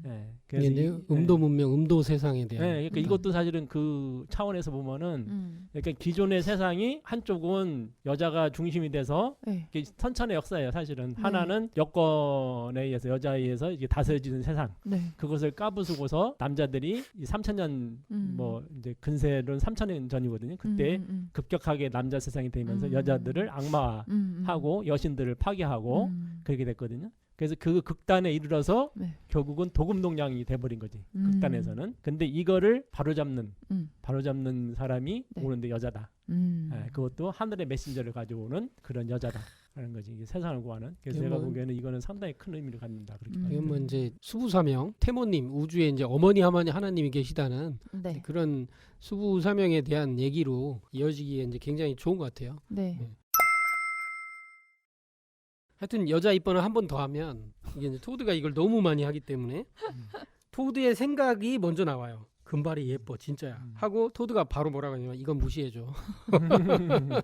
예. 그래서 이게 음도 문명, 음도 세상에 예, 대한. 그러니까 이것도 사실은 그 차원에서 보면은 그러니까 기존의 세상이 한쪽은 여자가 중심이 돼서 네. 이게 선천의 역사예요. 사실은 네. 하나는 여건에 의해서 여자에 의해서 이게 다스려지는 세상. 네. 그것을 까부수고서 남자들이 이 3,000년 뭐 이제 근세로는 3,000년 전이거든요. 그때 급격하게 남자 세상이 되면서 여자들을 악마하고 여신들을 파괴하고 그렇게 됐거든요. 그래서 그 극단에 이르러서 네. 결국은 도금동량이 돼버린 거지. 극단에서는. 근데 이거를 바로잡는 사람이 네. 오는데 여자다. 예, 그것도 하늘의 메신저를 가져오는 그런 여자다라는 거지. 이게 세상을 구하는. 그래서 제가 보기에는 이거는 상당히 큰 의미를 갖는다. 그렇게 봐요. 이건 뭐 이제 수부사명, 태모님, 우주에 이제 어머니 하나님이 계시다는 네. 그런 수부사명에 대한 얘기로 이어지기에 이제 굉장히 좋은 것 같아요. 네. 하여튼 여자 입번을 한 번 더 하면 이게 이제 토드가 이걸 너무 많이 하기 때문에 토드의 생각이 먼저 나와요. 금발이 예뻐 진짜야 하고 토드가 바로 뭐라고 하냐면 이건 무시해줘.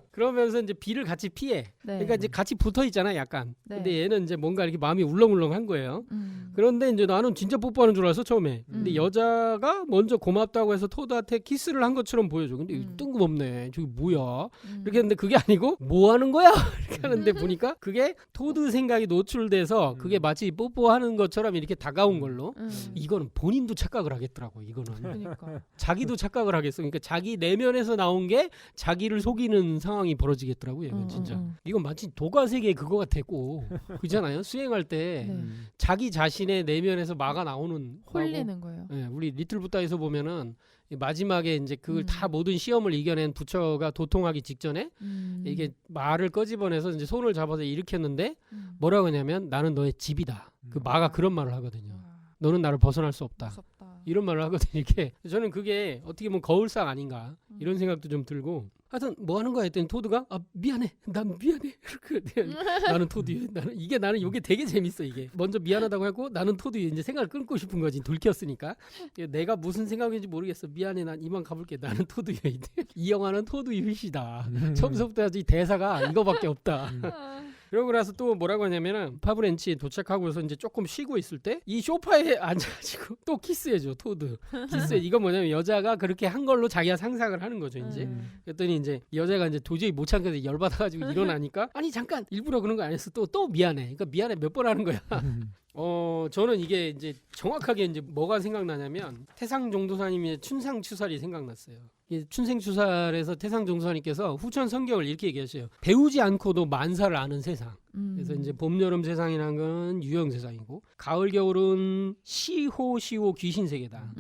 그러면서 이제 비를 같이 피해. 네. 그러니까 이제 같이 붙어 있잖아 약간. 네. 근데 얘는 이제 뭔가 이렇게 마음이 울렁울렁한 거예요. 그런데 이제 나는 진짜 뽀뽀하는 줄 알았어 처음에. 근데 여자가 먼저 고맙다고 해서 토드한테 키스를 한 것처럼 보여줘. 근데 뜬금없네. 저기 뭐야? 이렇게 했는데 그게 아니고 뭐 하는 거야? 이렇게 하는데 보니까 그게 토드 생각이 노출돼서 그게 마치 뽀뽀하는 것처럼 이렇게 다가온 걸로. 이거는 본인도 착각을 하겠더라고. 이거는. 그러니까. 자기도 착각을 하겠어. 그러니까 자기 내면에서 나온 게 자기를 속이는 상황이 벌어지겠더라고요. 이건 진짜. 이건 마치 도가세계 그거 같았고 그잖아요. 수행할 때 네. 자기 자신의 내면에서 마가 나오는 홀리는 거예요. 예, 우리 리틀 부다에서 보면은 마지막에 이제 그걸 다 모든 시험을 이겨낸 부처가 도통하기 직전에 이게 말을 꺼집어내서 이제 손을 잡아서 일으켰는데 뭐라고 하냐면 나는 너의 집이다. 그 마가 그런 말을 하거든요. 너는 나를 벗어날 수 없다. 무섭다. 이런 말을 하거든요. 이렇게 저는 그게 어떻게 보면 거울상 아닌가 이런 생각도 좀 들고 하여튼 뭐 하는 거야 했더니 토드가 미안해 난 미안해 나는 토드 나는 이게 되게 재밌어. 이게 먼저 미안하다고 하고 나는 토드 이제 생각을 끊고 싶은 거지. 들켰으니까 내가 무슨 생각인지 모르겠어. 미안해 난 이만 가볼게. 나는 토드 유이다. 이 영화는 토드 유이시다. 처음부터 아주 대사가 이거밖에 없다. 그러고 나서 또 뭐라고 하냐면은 파브렌치에 도착하고서 이제 조금 쉬고 있을 때 이 소파에 앉아가지고 또 키스해줘. 토드 키스해. 이건 뭐냐면 여자가 그렇게 한 걸로 자기가 상상을 하는 거죠. 이제 그랬더니 이제 여자가 이제 도저히 못 참겠어 열받아가지고 일어나니까 아니 잠깐 일부러 그런 거 아니었어. 또 미안해. 그러니까 미안해 몇 번 하는 거야. 저는 이게 이제 정확하게 이제 뭐가 생각나냐면 태상종도사님의 춘상추살이 생각났어요. 춘생추살에서 태상종도사님께서 후천 성경을 이렇게 얘기하셔요. 배우지 않고도 만사를 아는 세상. 그래서 이제 봄, 여름 세상이라는 건 유형 세상이고 가을, 겨울은 시호 귀신 세계다.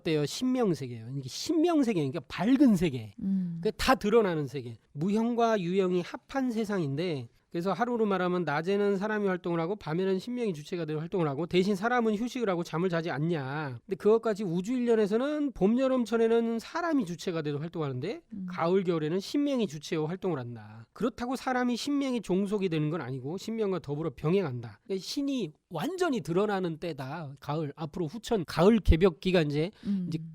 때여 신명 세계예요. 이게 신명 세계, 그러니까 밝은 세계. 그러니까 다 드러나는 세계. 무형과 유형이 합한 세상인데 그래서 하루로 말하면 낮에는 사람이 활동을 하고 밤에는 신명이 주체가 되어 활동을 하고 대신 사람은 휴식을 하고 잠을 자지 않냐. 근데 그것까지 우주 일련에서는 봄, 여름철에는 사람이 주체가 되어 활동하는데 가을, 겨울에는 신명이 주체로 활동을 한다. 그렇다고 사람이 신명이 종속이 되는 건 아니고 신명과 더불어 병행한다. 그러니까 신이 완전히 드러나는 때다. 가을 앞으로 후천 가을 개벽기가 이제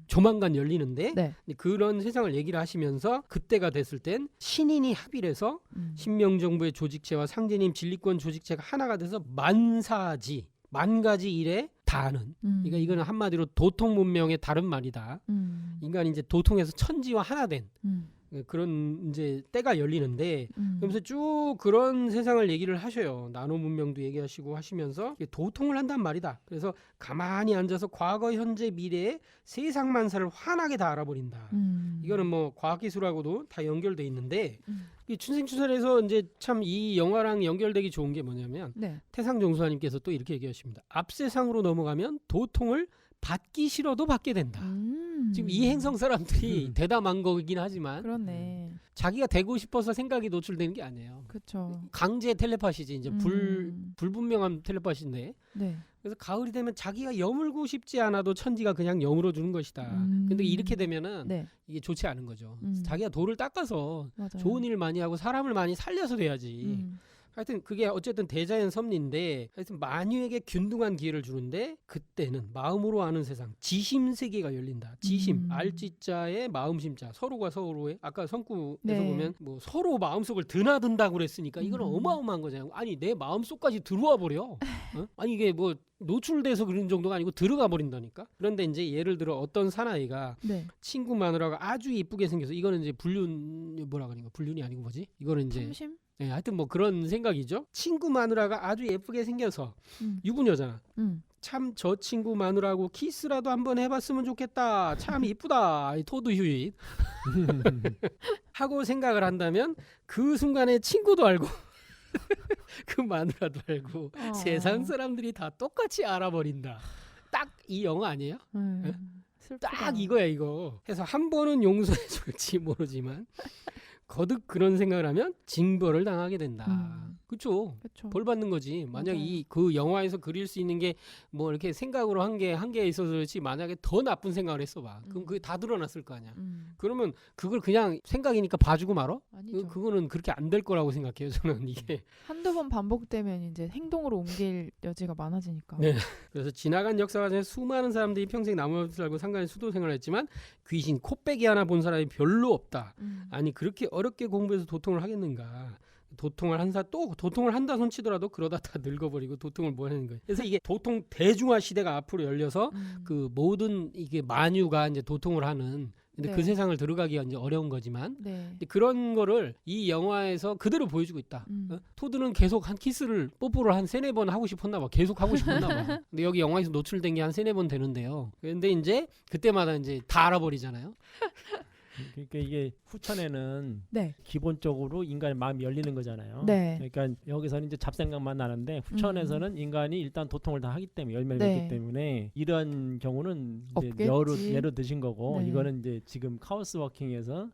조만간 열리는데 네. 그런 세상을 얘기를 하시면서 그때가 됐을 땐 신인이 합일해서 신명정부의 조직체와 상제님 진리권 조직체가 하나가 돼서 만 가지 일에 다 하는. 그러니까 이거는 한마디로 도통 문명의 다른 말이다. 인간이 이제 도통에서 천지와 하나 된 그런 이제 때가 열리는데 그러면서 쭉 그런 세상을 얘기를 하셔요. 나노 문명도 얘기하시고 하시면서 도통을 한단 말이다. 그래서 가만히 앉아서 과거, 현재, 미래의 세상 만사를 환하게 다 알아버린다. 이거는 뭐 과학기술하고도 다 연결돼 있는데 이 춘생추살에서 이제 참 이 영화랑 연결되기 좋은 게 뭐냐면 네. 태상종수사님께서 또 이렇게 얘기하십니다. 앞세상으로 넘어가면 도통을 받기 싫어도 받게 된다. 지금 이 행성 사람들이 대담한 거긴 하지만 그렇네. 자기가 되고 싶어서 생각이 노출되는 게 아니에요. 그렇죠. 강제 텔레파시지 이제 불분명한 텔레파시인데. 네. 그래서 가을이 되면 자기가 여물고 싶지 않아도 천지가 그냥 여물어 주는 것이다. 근데 이렇게 되면은 네. 이게 좋지 않은 거죠. 자기가 돌을 닦아서 맞아요. 좋은 일 많이 하고 사람을 많이 살려서 돼야지. 하여튼 그게 어쨌든 대자연 섭리인데 하여튼 만유에게 균등한 기회를 주는데 그때는 마음으로 아는 세상 지심 세계가 열린다. 지심 알지자의 마음심자 서로가 서로의 아까 성구에서 네. 보면 뭐 서로 마음속을 드나든다고 그랬으니까 이거는 어마어마한 거잖아요. 아니 내 마음속까지 들어와 버려. 어? 아니 이게 뭐 노출돼서 그런 정도가 아니고 들어가 버린다니까. 그런데 이제 예를 들어 어떤 사나이가 네. 친구 마누라가 아주 이쁘게 생겨서 이거는 이제 불륜 뭐라 그러는 거 불륜이 아니고 뭐지? 이거는 이제 탐심? 네, 하여튼 뭐 그런 생각이죠. 친구 마누라가 아주 예쁘게 생겨서 유부녀잖아. 참 저 친구 마누라하고 키스라도 한번 해봤으면 좋겠다. 참 이쁘다. 이 토드 휴잇 하고 생각을 한다면 그 순간에 친구도 알고 그 마누라도 알고 세상 사람들이 다 똑같이 알아버린다. 딱 이 영화 아니에요? 슬프다. 딱 이거야 이거. 해서 한 번은 용서해 줄지 모르지만 거듭 그런 생각을 하면 징벌을 당하게 된다. 그렇죠. 벌 받는 거지. 만약 맞아요. 이 그 영화에서 그릴 수 있는 게 뭐 이렇게 생각으로 한 게 있어서 그렇지 만약에 더 나쁜 생각을 했어 봐. 그럼 그게 다 드러났을 거 아니야. 그러면 그걸 그냥 생각이니까 봐주고 말어? 아니죠. 그거는 그렇게 안 될 거라고 생각해요. 저는 이게. 한두 번 반복되면 이제 행동으로 옮길 여지가 많아지니까. 네. 그래서 지나간 역사 과정에 수많은 사람들이 평생 나무를 살고 상간에 수도 생활을 했지만 귀신 코빼기 하나 본 사람이 별로 없다. 아니 그렇게 어렵게 공부해서 도통을 하겠는가. 도통을 한다 손치더라도 그러다 다 늙어버리고 도통을 뭐 하는 거예요. 그래서 이게 도통 대중화 시대가 앞으로 열려서 그 모든 이게 만유가 이제 도통을 하는 근데 네. 그 세상을 들어가기가 이제 어려운 거지만 네. 근데 그런 거를 이 영화에서 그대로 보여주고 있다. 어? 토드는 계속 한 키스를 뽀뽀를 한 3-4번 하고 싶었나 봐. 계속 하고 싶었나 봐. 근데 여기 영화에서 노출된 게 한 3-4번 되는데요. 근데 이제 그때마다 이제 다 알아버리잖아요. 그러니까 이게 후천에는 네. 기본적으로 인간의 마음이 열리는 거잖아요. 네. 그러니까 여기서는 이제 잡생각만 나는데 후천에서는 인간이 일단 도통을 다 하기 때문에 열매를 네. 맺기 때문에 이런 경우는 이제 없겠지. 예로 드신 거고 네. 이거는 이제 지금 카오스 워킹에서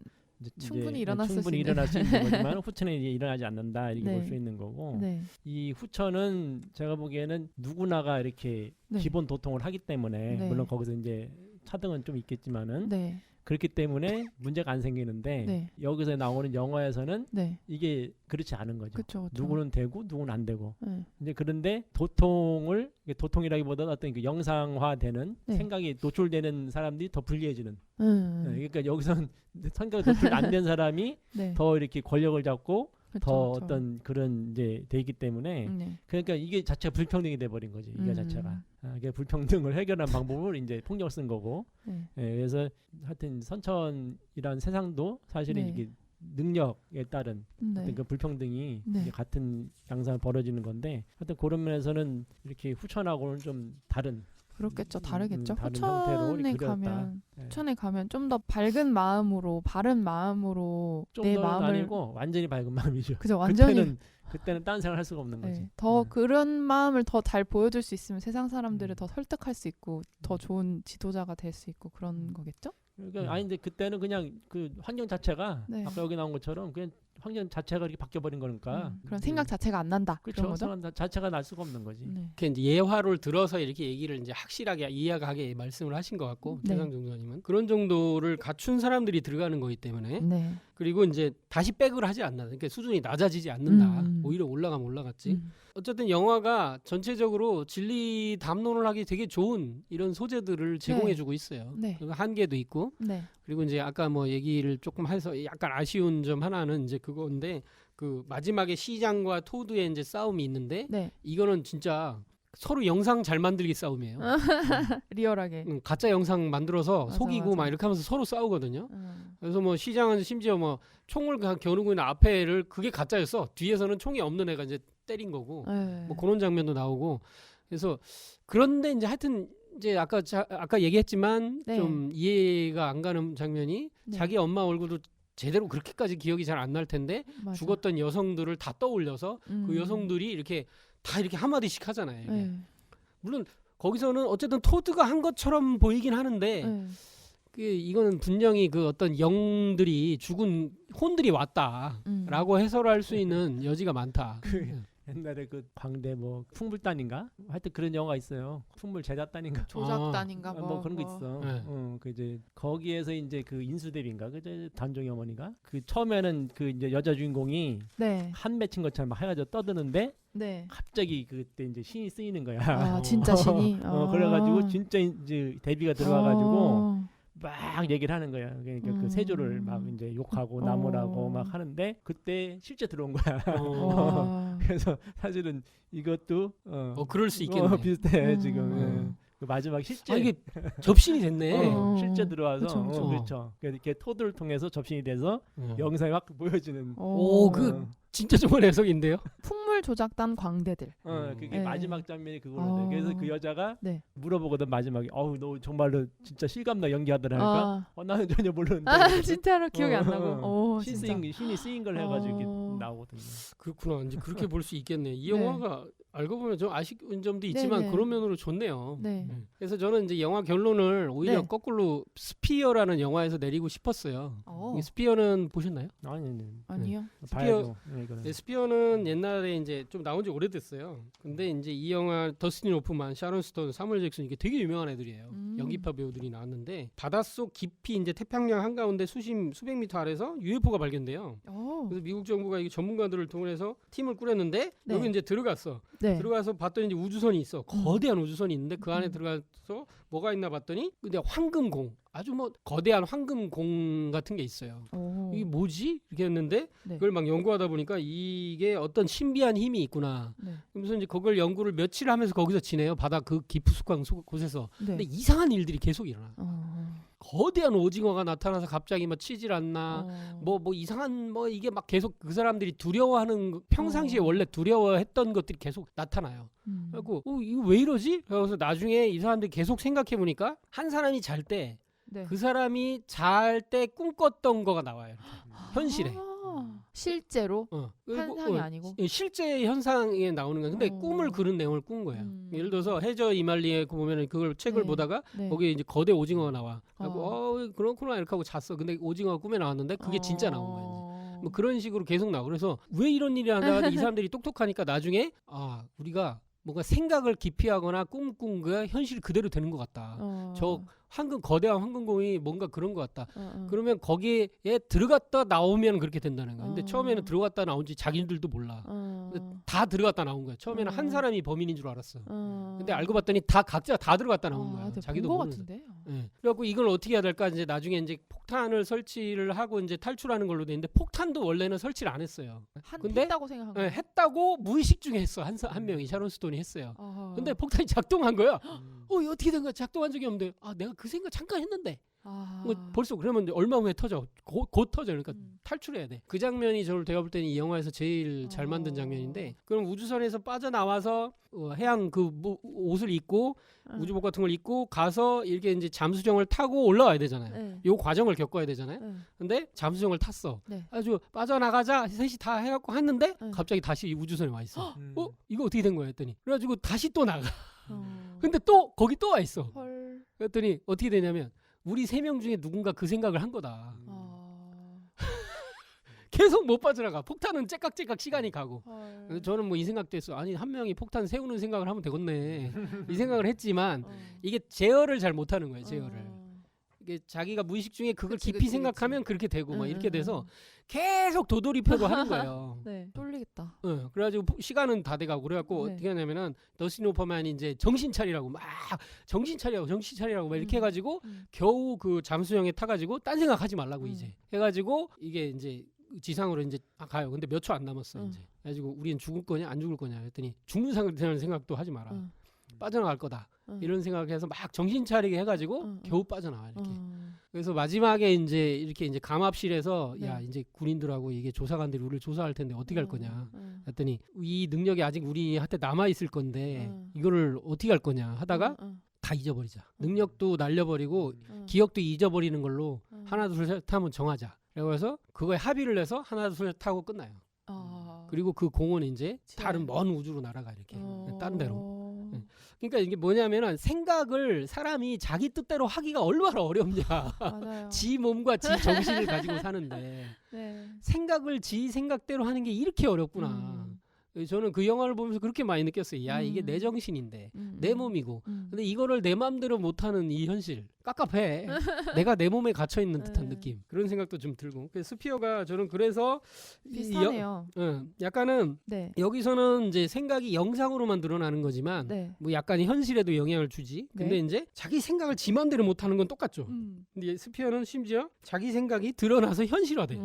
충분히 이제 일어났을 수 있는. 일어날 수 있는 거지만 후천에 이제 일어나지 않는다 이렇게 네. 볼 수 있는 거고 네. 이 후천은 제가 보기에는 누구나가 이렇게 네. 기본 도통을 하기 때문에 네. 물론 거기서 이제 차등은 좀 있겠지만은 네. 그렇기 때문에 문제가 안 생기는데 네. 여기서 나오는 영화에서는 네. 이게 그렇지 않은 거죠. 그렇죠. 누구는 되고 누구는 안 되고. 네. 이제 그런데 도통이라기보다 어떤 그 영상화되는 네. 생각이 노출되는 사람들이 더 불리해지는. 음. 그러니까 여기서는 생각이 노출 안 된 사람이 네. 더 이렇게 권력을 잡고 그쵸, 더 그쵸. 어떤 그런 이제 돼 있기 때문에 네. 그러니까 이게 자체가 불평등이 돼 버린 거지. 이게 자체가. 이게 불평등을 해결한 방법을 이제 폭력을 쓴 거고. 네. 그래서 하여튼 선천이라는 세상도 사실은 네. 이게 능력에 따른 네. 어떤 그 불평등이 네. 이제 같은 양상을 벌어지는 건데 하여튼 그런 면에서는 이렇게 후천하고는 좀 다른 그렇겠죠. 다르겠죠. 다른 형태로 후천에 그렸다. 가면 네. 후천에 가면 좀 더 밝은 마음으로 바른 마음으로 내 좀 더는 마음을 아니고 완전히 밝은 마음이죠. 그죠. 완전히 그때는 딴 생각을 할 수가 없는 거지. 네. 더 네. 그런 마음을 더 잘 보여줄 수 있으면 세상 사람들을 더 설득할 수 있고 더 음. 좋은 지도자가 될 수 있고 그런 거겠죠? 그러니까 아니 근데 그때는 그냥 그 환경 자체가 네. 아까 여기 나온 것처럼 그냥 환경 자체가 이렇게 바뀌어 버린 거니까 그런 생각 자체가 안 난다. 그렇죠. 그런 거죠? 생각 자체가 날 수가 없는 거지. 네. 이렇게 이제 예화를 들어서 이렇게 얘기를 이제 확실하게 이해하게 말씀을 하신 것 같고 네. 태상 정도님은 그런 정도를 갖춘 사람들이 들어가는 거기 때문에 네. 그리고 이제 다시 백을 하지 않는다. 그러니까 수준이 낮아지지 않는다. 음. 오히려 올라가면 올라갔지. 음. 어쨌든 영화가 전체적으로 진리 담론을 하기 되게 좋은 이런 소재들을 제공해주고 있어요. 네. 그리고 한계도 있고 네. 그리고 이제 아까 뭐 얘기를 조금 해서 약간 아쉬운 점 하나는 이제 그건데 그 마지막에 시장과 토드의 이제 싸움이 있는데 네. 이거는 진짜 서로 영상 잘 만들기 싸움이에요. 리얼하게. 가짜 영상 만들어서 맞아, 속이고 맞아. 막 이렇게 하면서 서로 싸우거든요. 음. 그래서 뭐 시장은 심지어 뭐 총을 그냥 겨누고 있는 앞에를 그게 가짜였어. 뒤에서는 총이 없는 애가 이제 때린 거고. 네. 뭐 그런 장면도 나오고. 그래서 그런데 이제 하여튼 이제 아까 얘기했지만 네. 좀 이해가 안 가는 장면이 네. 자기 엄마 얼굴도 제대로 그렇게까지 기억이 잘 안 날 텐데 맞아. 죽었던 여성들을 다 떠올려서 그 여성들이 이렇게 다 이렇게 한마디씩 하잖아요. 이게. 네. 물론 거기서는 어쨌든 토드가 한 것처럼 보이긴 하는데 네. 이거는 분명히 그 어떤 영들이 죽은 혼들이 왔다라고 해설할 수 있는 여지가 많다. 옛날에 그 광대 뭐 풍물단인가 하여튼 그런 영화가 있어요. 풍물 제작단인가 조작단인가 뭐 그런 거 있어. 네. 그 이제 거기에서 이제 그 인수대비인가 그 단종이 어머니가 그 처음에는 그 이제 여자 주인공이 네. 한 맺힌 것처럼 막 해가지고 떠드는데 네. 갑자기 그때 이제 신이 쓰이는 거야. 아 진짜 신이. 그래가지고 진짜 이제 데뷔가 들어와가지고 아. 막 얘기를 하는 거야. 그러니까 그 세조를 막 이제 욕하고 나무라고 막 하는데 그때 실제 들어온 거야. 와. 그래서 사실은 이것도 그럴 수 있겠네. 비슷해 음. 지금. 그 마지막 실제 이게 접신이 됐네. 실제 들어와서 그쵸, 그쵸. 그렇죠. 이렇게 토드를 통해서 접신이 돼서 영상이 막 보여지는. 그 진짜 좋은 해석인데요. 풍물 조작단 광대들. 그게 네. 마지막 장면이 그거거든. 그래서 그 여자가 네. 물어보거든 마지막에. 어우 너 정말로 진짜 실감나 연기하더라니까. 나는 전혀 모르는데. 진짜로 기억이 안 나고. 진짜. 신이 쓰인 걸 해가지고 이렇게 나오거든요. 그렇구나. 이제 그렇게 볼 수 있겠네. 이 네. 영화가 알고 보면 좀 아쉬운 점도 있지만 네네. 그런 면으로 좋네요. 네. 그래서 저는 이제 영화 결론을 오히려 네. 거꾸로 스피어라는 영화에서 내리고 싶었어요. 이 스피어는 보셨나요? 아니요. 봐야죠. 이거는. 네, 스피어는 옛날에 이제 좀 나온 지 오래됐어요. 근데 이제 이 영화 더스틴 호프만, 샤론 스톤, 사무엘 잭슨 이게 되게 유명한 애들이에요. 연기파 배우들이 나왔는데 바닷속 깊이 이제 태평양 한가운데 수백 미터 아래서 UFO가 발견돼요. 그래서 미국 정부가 이게 전문가들을 동원해서 팀을 꾸렸는데 네. 여기 이제 들어갔어. 네. 들어가서 봤더니 이제 우주선이 있어. 거대한 우주선이 있는데 그 안에 들어가서 뭐가 있나 봤더니 근데 황금공, 아주 뭐 거대한 황금공 같은 게 있어요. 이게 뭐지? 이렇게 했는데 네. 그걸 막 연구하다 보니까 이게 어떤 신비한 힘이 있구나. 네. 그러면서 이제 그걸 연구를 며칠 하면서 거기서 지내요. 바다 그 깊숙한 곳에서. 네. 근데 이상한 일들이 계속 일어나. 거대한 오징어가 나타나서 갑자기 막 치질 않나. 뭐 이상한 뭐 이게 막 계속 그 사람들이 두려워하는 평상시에 원래 두려워했던 것들이 계속 나타나요. 그래갖고 이거 왜 이러지? 그래서 나중에 이 사람들이 계속 생각해 보니까 한 사람이 잘 때 네. 그 사람이 잘 때 꿈꿨던 거가 나와요. 현실에. 실제로 그리고, 환상이 아니고. 실제 현상에 나오는 거야. 근데 꿈을 그런 내용을 꾼 거예요. 예를 들어서 해저 이말리에 보면은 그걸 책을 네. 보다가 네. 거기에 이제 거대 오징어가 나와. 하고 그렇구나 이렇게 하고 잤어. 근데 오징어가 꿈에 나왔는데 그게 진짜 나온 거야. 이제. 뭐 그런 식으로 계속 나오고 그래서 왜 이런 일이 나다가 이 사람들이 똑똑하니까 나중에 우리가 뭔가 생각을 기피하거나 꿈꾼 게 현실 그대로 되는 것 같다. 저 거대한 황금공이 뭔가 그런 것 같다. 그러면 거기에 들어갔다 나오면 그렇게 된다는 거야. 근데 처음에는 들어갔다 나온지 자기들도 몰라. 근데 다 들어갔다 나온 거야. 처음에는 한 사람이 범인인 줄 알았어. 근데 알고 봤더니 각자 다 들어갔다 나온 거야. 자기도 모르는. 네. 그래갖고 이걸 어떻게 해야 될까? 이제 나중에 이제 폭탄을 설치를 하고 이제 탈출하는 걸로 돼 있는데 폭탄도 원래는 설치를 안 했어요. 근데 했다고 생각한 거예요. 했다고 무의식 중에 했어. 한 명이 샤론 스톤이 했어요. 근데 폭탄이 작동한 거야. 이거 어떻게 된 거야? 작동한 적이 없는데 내가 그 생각 잠깐 했는데 뭐 벌써 그러면 얼마 후에 터져. 곧 터져. 그러니까 탈출해야 돼. 그 장면이 저를 제가 볼 때는 이 영화에서 제일 잘 만든 장면인데 그럼 우주선에서 빠져나와서 해양 옷을 입고 우주복 같은 걸 입고 가서 이렇게 이제 잠수정을 타고 올라와야 되잖아요. 네. 요 과정을 겪어야 되잖아요. 네. 근데 잠수정을 탔어. 네. 아주 빠져나가자 셋이 다 해갖고 했는데 갑자기 다시 우주선에 와 있어. 이거 어떻게 된 거야 했더니 그래가지고 다시 또 나가. 근데 또 거기 또 와 있어. 헐. 그랬더니 어떻게 되냐면 우리 3명 중에 누군가 그 생각을 한 거다. 계속 못 빠져나가. 폭탄은 째깍째깍 시간이 가고. 그래서 저는 뭐 이 생각도 했어. 아니 한 명이 폭탄 세우는 생각을 하면 되겠네. 이 생각을 했지만 이게 제어를 잘 못하는 거예요. 제어를. 이게 자기가 무의식 중에 그걸 깊이 생각하면 그렇게 되고 막 이렇게 돼서 계속 도돌이표도 하는 거예요. 네. 쫄리겠다. 그래가지고 시간은 다 돼가고 그래갖고 네. 어떻게 하냐면은 더스틴 호퍼만이 이제 정신 차리라고 막 막 이렇게 해가지고 겨우 그 잠수정에 타가지고 딴 생각하지 말라고 이제 해가지고 이게 이제 지상으로 이제 가요. 근데 몇 초 안 남았어 이제. 그래가지고 우리는 죽을 거냐 안 죽을 거냐 했더니 죽는 생각도 하지 마라. 빠져나갈 거다. 이런 생각해서 막 정신 차리게 해가지고 겨우 빠져나와 이렇게. 그래서 마지막에 이제 감압실에서 네. 야 이제 군인들하고 이게 조사관들이 우리를 조사할 텐데 어떻게 할 거냐. 했더니 이 능력이 아직 우리한테 남아 있을 건데 이거를 어떻게 할 거냐 하다가 다 잊어버리자. 능력도 날려버리고 기억도 잊어버리는 걸로 하나 둘 셋 하면 정하자. 그래서 그거에 합의를 해서 하나 둘 셋 하고 끝나요. 그리고 그 공은 이제 다른 먼 우주로 날아가 이렇게 다른 데로. 그러니까 이게 뭐냐면은 생각을 사람이 자기 뜻대로 하기가 얼마나 어렵냐. 맞아요. 지 몸과 지 정신을 가지고 사는데 네. 생각을 지 생각대로 하는 게 이렇게 어렵구나. 저는 그 영화를 보면서 그렇게 많이 느꼈어요. 야, 이게 내 정신인데 내 몸이고 근데 이거를 내 맘대로 못하는 이 현실 깝깝해. 내가 내 몸에 갇혀 있는 듯한 느낌. 그런 생각도 좀 들고. 그래서 스피어가 저는 그래서 비슷하네요. 약간은 네. 여기서는 이제 생각이 영상으로만 드러나는 거지만 네. 뭐 약간 현실에도 영향을 주지. 근데 네. 이제 자기 생각을 지 맘대로 못하는 건 똑같죠. 근데 스피어는 심지어 자기 생각이 드러나서 현실화돼.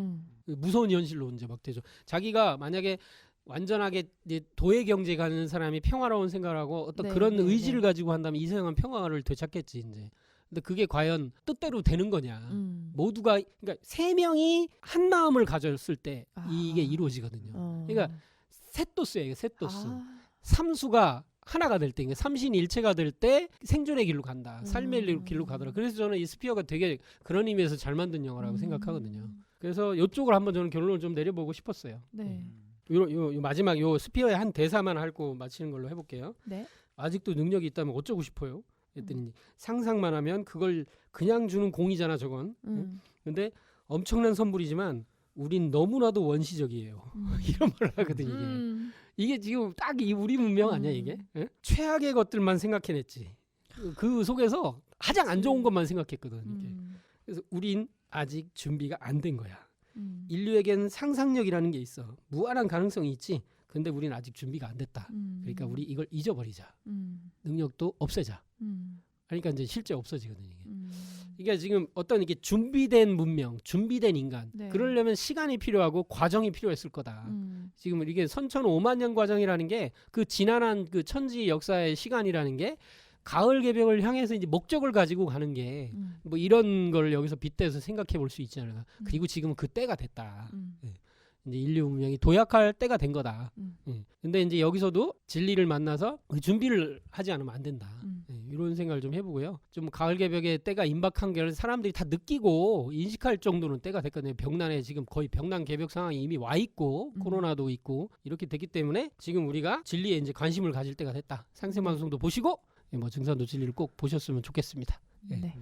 무서운 현실로 이제 막 되죠. 자기가 만약에 완전하게 이제 도의 경제 가는 사람이 평화로운 생각을 하고 어떤 네, 그런 네, 의지를 네. 가지고 한다면 이 세상은 평화를 되찾겠지 이제. 근데 그게 과연 뜻대로 되는 거냐? 모두가 그러니까 세 명이 한 마음을 가졌을 때 이게 이루어지거든요. 그러니까 셋도스예요. 이게 셋도스. 삼수가 하나가 될 때, 그러니까 삼신일체가 될 때 생존의 길로 간다. 삶의 길로 가더라. 그래서 저는 이 스피어가 되게 그런 의미에서 잘 만든 영화라고 생각하거든요. 그래서 이쪽을 한번 저는 결론을 좀 내려보고 싶었어요. 네. 요 마지막 요 스피어의 한 대사만 하고 마치는 걸로 해볼게요. 네. 아직도 능력이 있다면 어쩌고 싶어요? 했더니 상상만 하면 그걸 그냥 주는 공이잖아 저건. 근데 엄청난 선물이지만 우린 너무나도 원시적이에요. 이런 말을 하거든요. 이게 지금 딱 이 우리 문명 아니야 이게? 예? 최악의 것들만 생각해냈지. 그 속에서 가장 안 좋은 것만 생각했거든. 이게. 그래서 우린 아직 준비가 안 된 거야. 인류에겐 상상력이라는 게 있어. 무한한 가능성이 있지. 근데 우린 아직 준비가 안 됐다. 그러니까 우리 이걸 잊어버리자. 능력도 없애자. 그러니까 이제 실제 없어지거든요. 이게. 이게 지금 어떤 이게 준비된 문명, 준비된 인간. 네. 그러려면 시간이 필요하고 과정이 필요했을 거다. 지금 이게 선천 5만 년 과정이라는 게 그 지난한 그 천지 역사의 시간이라는 게 가을 개벽을 향해서 이제 목적을 가지고 가는 게 뭐 이런 걸 여기서 빗대서 생각해 볼 수 있잖아요. 그리고 지금은 그 때가 됐다. 이제 인류 문명이 도약할 때가 된 거다. 근데 이제 여기서도 진리를 만나서 그 준비를 하지 않으면 안 된다. 이런 생각을 좀 해보고요. 좀 가을 개벽의 때가 임박한 게 사람들이 다 느끼고 인식할 정도는 때가 됐거든요. 병난에 지금 거의 병난 개벽 상황이 이미 와 있고 코로나도 있고 이렇게 됐기 때문에 지금 우리가 진리에 이제 관심을 가질 때가 됐다. 상세방송도 보시고 뭐 증산도 진리를 꼭 보셨으면 좋겠습니다. 네.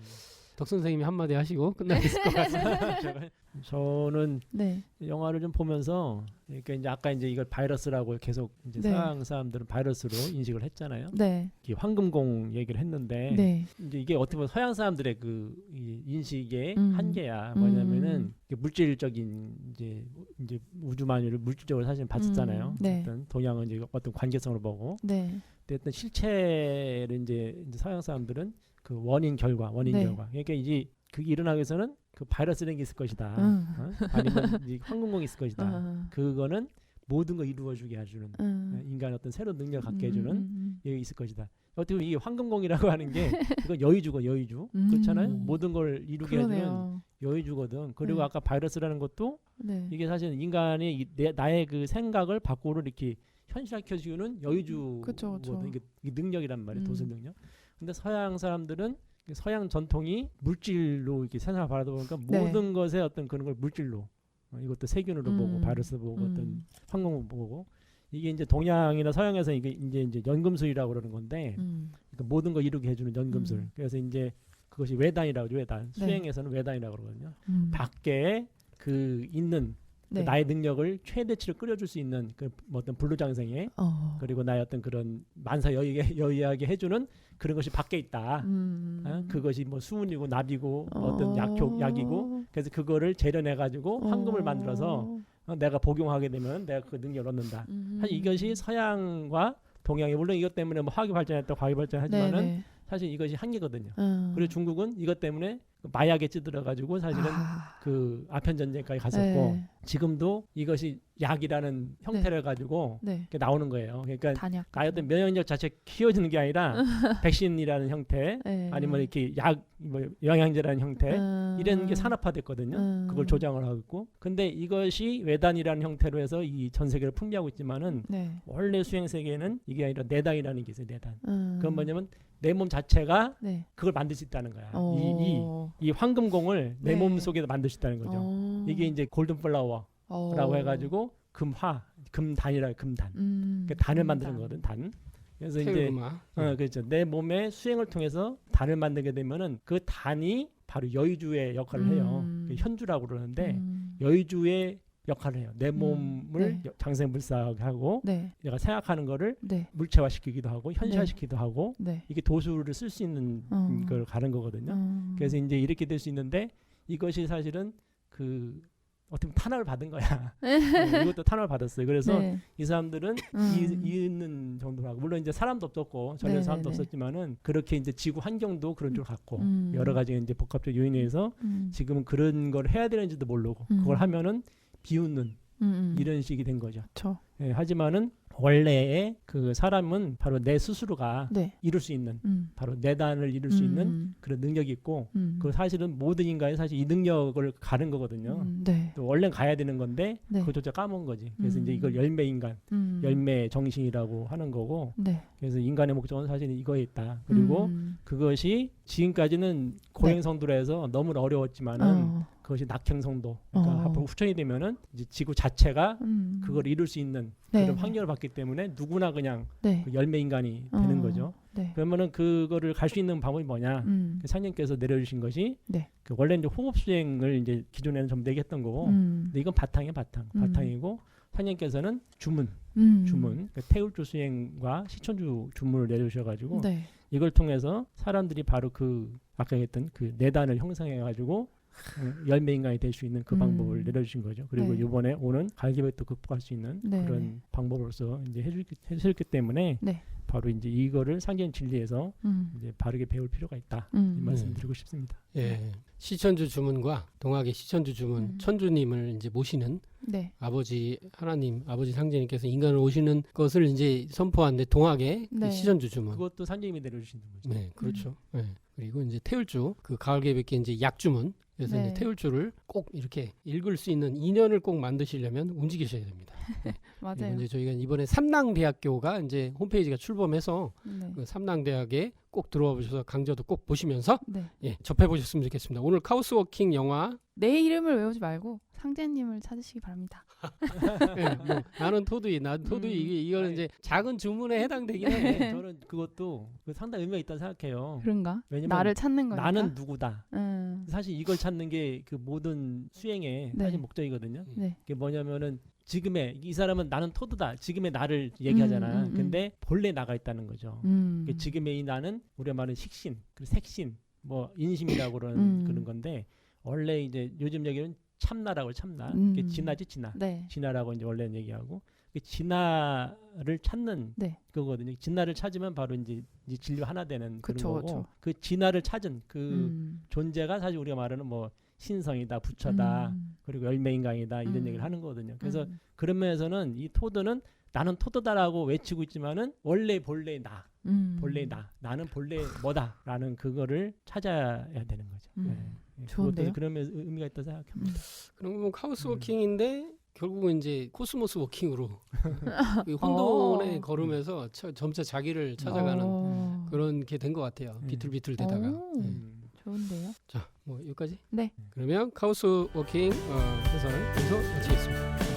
덕 선생님이 한마디 하시고 끝나겠을 것 같습니다. 저는 네. 영화를 좀 보면서 그러니까 이제 아까 이제 이걸 바이러스라고 계속 이제 네. 서양 사람들은 바이러스로 인식을 했잖아요. 네. 이게 황금공 얘기를 했는데 네. 이제 이게 어떻게 보면 서양 사람들의 그 이 인식의 음. 한계야. 뭐냐면은 이게 물질적인 이제 우주만유를 물질적으로 사실 봤었잖아요. 네. 어떤 동양은 이제 어떤 관계성으로 보고. 네. 근데 어떤 실체를 이제 서양 사람들은 그 원인 결과. 네. 그러니까 이제 그게 일어나기 위해서는 그 바이러스라는 게 있을 것이다. 아니면 이 황금공이 있을 것이다. 그거는 모든 걸 이루어주게 해주는 인간의 어떤 새로운 능력을 갖게 해주는 게 있을 것이다. 어떻게 보면 이게 황금공이라고 하는 게 이건 여의주 그렇잖아요. 모든 걸 이루게 해주는 그러네요. 여의주거든. 그리고 네. 아까 바이러스라는 것도 네. 이게 사실 인간의 나의 그 생각을 밖으로 이렇게 현실화시켜주는 여의주거든. 그쵸. 이게 능력이란 말이에요. 도서 능력. 근데 서양 사람들은 서양 전통이 물질로 이렇게 세상을 바라보니까 네. 모든 것의 어떤 그런 걸 물질로 이것도 세균으로 보고 바이러스 보고 어떤 황금을 보고 이게 이제 동양이나 서양에서 이게 이제 연금술이라고 그러는 건데 그러니까 모든 걸 이루게 해주는 연금술. 그래서 이제 그것이 외단이라고 하죠. 외단. 네. 수행에서는 외단이라고 그러거든요. 밖에 그 있는 네. 그 나의 능력을 최대치로 끌어줄 수 있는 그 어떤 불로장생에 그리고 나의 어떤 그런 만사 여의하게 해주는 그런 것이 밖에 있다. 그것이 뭐 수은이고 납이고 어떤 약이고 그래서 그거를 재련해 가지고 황금을 만들어서 내가 복용하게 되면 내가 그 능력을 얻는다. 사실 이것이 서양과 동양이 물론 이것 때문에 뭐 화학이 발전했다, 과학이 발전하지만은 네네. 사실 이것이 한계거든요. 그리고 중국은 이것 때문에 마약에 찌들어 가지고 사실은 그 아편 전쟁까지 갔었고 네. 지금도 이것이 약이라는 형태를 가지고 네. 나오는 거예요. 그러니까 단약. 나의 어떤 면역력 자체 키워지는 게 아니라 백신이라는 형태 네. 아니면 이렇게 뭐 영양제라는 형태 이런 게 산업화됐거든요. 그걸 조장을 하고 있고 근데 이것이 외단이라는 형태로 해서 이 전 세계를 풍미하고 있지만은 네. 원래 수행 세계에는 이게 아니라 내단이라는 게 있어요. 내단. 그건 뭐냐면 내 몸 자체가 네. 그걸 만들 수 있다는 거야. 어. 이 황금공을 내 네. 몸 속에서 만들 수 있다는 거죠. 이게 이제 골든 플라워라고 해가지고 금단이라 금단. 그러니까 단을 만드는 거거든. 단. 그래서 이제 태울구마. 그렇죠. 내 몸의 수행을 통해서 단을 만들게 되면은 그 단이 바로 여의주의 역할을 해요. 현주라고 그러는데 여의주의 역할을 해요. 내 몸을 네. 장생불사하게 하고 네. 내가 생각하는 거를 네. 물체화시키기도 하고 현실화시키기도 하고 네. 이게 도수를 쓸 수 있는 걸 가는 거거든요. 그래서 이제 이렇게 될 수 있는데 이것이 사실은 그 어떻게 보면 탄압을 받은 거야. 이것도 탄압을 받았어요. 그래서 네. 이 사람들은 이있는 정도로 하고 물론 이제 사람도 없었고 전혀 네, 사람도 네, 네. 없었지만은 그렇게 이제 지구 환경도 그런 줄 같고 여러 가지 이제 복합적 요인에 의해서 지금은 그런 걸 해야 되는지도 모르고 그걸 하면은 비웃는 이런 식이 된 거죠. 그렇죠. 예, 하지만은 원래의 그 사람은 바로 내 스스로가 네. 이룰 수 있는 바로 내단을 이룰 수 있는 그런 능력이 있고 그 사실은 모든 인간이 사실 이 능력을 가는 거거든요. 네. 또 원래 가야 되는 건데 네. 그것조차 까먹은 거지. 그래서 이제 이걸 열매 인간, 열매 정신이라고 하는 거고. 네. 그래서 인간의 목적은 사실 이거에 있다. 그리고 그것이 지금까지는 고행성도로 해서 너무 어려웠지만은 그것이 낙행성도, 그러니까 앞으로 후천이 되면은 이제 지구 자체가 그걸 이룰 수 있는 네. 그런 환경을 받기 때문에 누구나 그냥 네. 그 열매 인간이 되는 거죠. 네. 그러면은 그거를 갈 수 있는 방법이 뭐냐? 그 상님께서 내려주신 것이 네. 그 원래 이제 호흡 수행을 이제 기존에는 좀 얘기했던 거고, 근데 이건 바탕이에요, 바탕이고 상님께서는 주문, 그 태울주 수행과 시천주 주문을 내려주셔가지고 네. 이걸 통해서 사람들이 바로 그 아까 얘기했던 그 내단을 형성해가지고 열매 인간이 될 수 있는 그 방법을 내려주신 거죠. 그리고 네. 이번에 오는 갈기백도 극복할 수 있는 네. 그런 방법으로서 이제 해주셨기 때문에 네. 바로 이제 이거를 상전 진리에서 이제 바르게 배울 필요가 있다. 이 말씀드리고 싶습니다. 예. 시천주 주문과 동학의 시천주 주문 천주님을 이제 모시는 네. 아버지 하나님, 아버지 상제님께서 인간을 오시는 것을 이제 선포하는데 동학의 그 네. 시천주 주문. 그것도 상제님이 내려주시는 거죠. 네, 그렇죠. 네. 그리고 이제 태울주, 그 가을개백기 이제 약주문. 그래서 네. 이제 태울주를 꼭 이렇게 읽을 수 있는 인연을 꼭 만드시려면 움직이셔야 됩니다. 네. 그리고 맞아요. 이제 저희가 이번에 삼랑대학교가 이제 홈페이지가 출범해서 네. 그 삼랑대학에 꼭 들어와 보셔서 강좌도 꼭 보시면서 네. 예, 접해 보셨으면 좋겠습니다. 오늘 카우스워킹 영화 내 이름을 외우지 말고 상제님을 찾으시기 바랍니다. 예, 뭐 나는 토두이, 난 토두이 이거는 이제 작은 주문에 해당되긴 해. 저는 그것도 상당히 의미가 있다고 생각해요. 그런가? 왜냐면 나를 찾는 거니까. 나는 누구다. 사실 이걸 찾는 게 그 모든 수행의 네. 사실 목적이거든요. 네. 그게 뭐냐면은 지금의 이 사람은 나는 토드다. 지금의 나를 얘기하잖아. 근데 본래 나가 있다는 거죠. 그 지금의 이 나는 우리가 말하는 식신, 그리고 색신, 뭐 인심이라고 그러는 그런 건데 원래 이제 요즘 얘기는 참나라고 참나. 그게 진화지 진화. 네. 진화라고 이제 원래는 얘기하고 그 진화를 찾는 네. 그거거든요. 진화를 찾으면 바로 이제 진료 하나 되는 그쵸, 그런 거고 그쵸. 그 진화를 찾은 그 존재가 사실 우리가 말하는 뭐 신성이다, 부처다, 그리고 열매인강이다 이런 얘기를 하는 거거든요. 그래서 그런 면에서는 이 토드는 나는 토드다라고 외치고 있지만은 원래 본래 나, 본래 나는 본래 뭐다라는 그거를 찾아야 되는 거죠. 좋은데요? 그것도 그런 면에서 의미가 있다고 생각합니다. 그럼 뭐 카우스워킹인데 결국은 이제 코스모스 워킹으로 이 혼돈에 걸으면서 점차 자기를 찾아가는 그런 게 된 것 같아요. 비틀비틀 되다가. 좋은데요? 자, 뭐 여기까지? 네. 그러면 카우스 워킹 해설 여기서 마치겠습니다.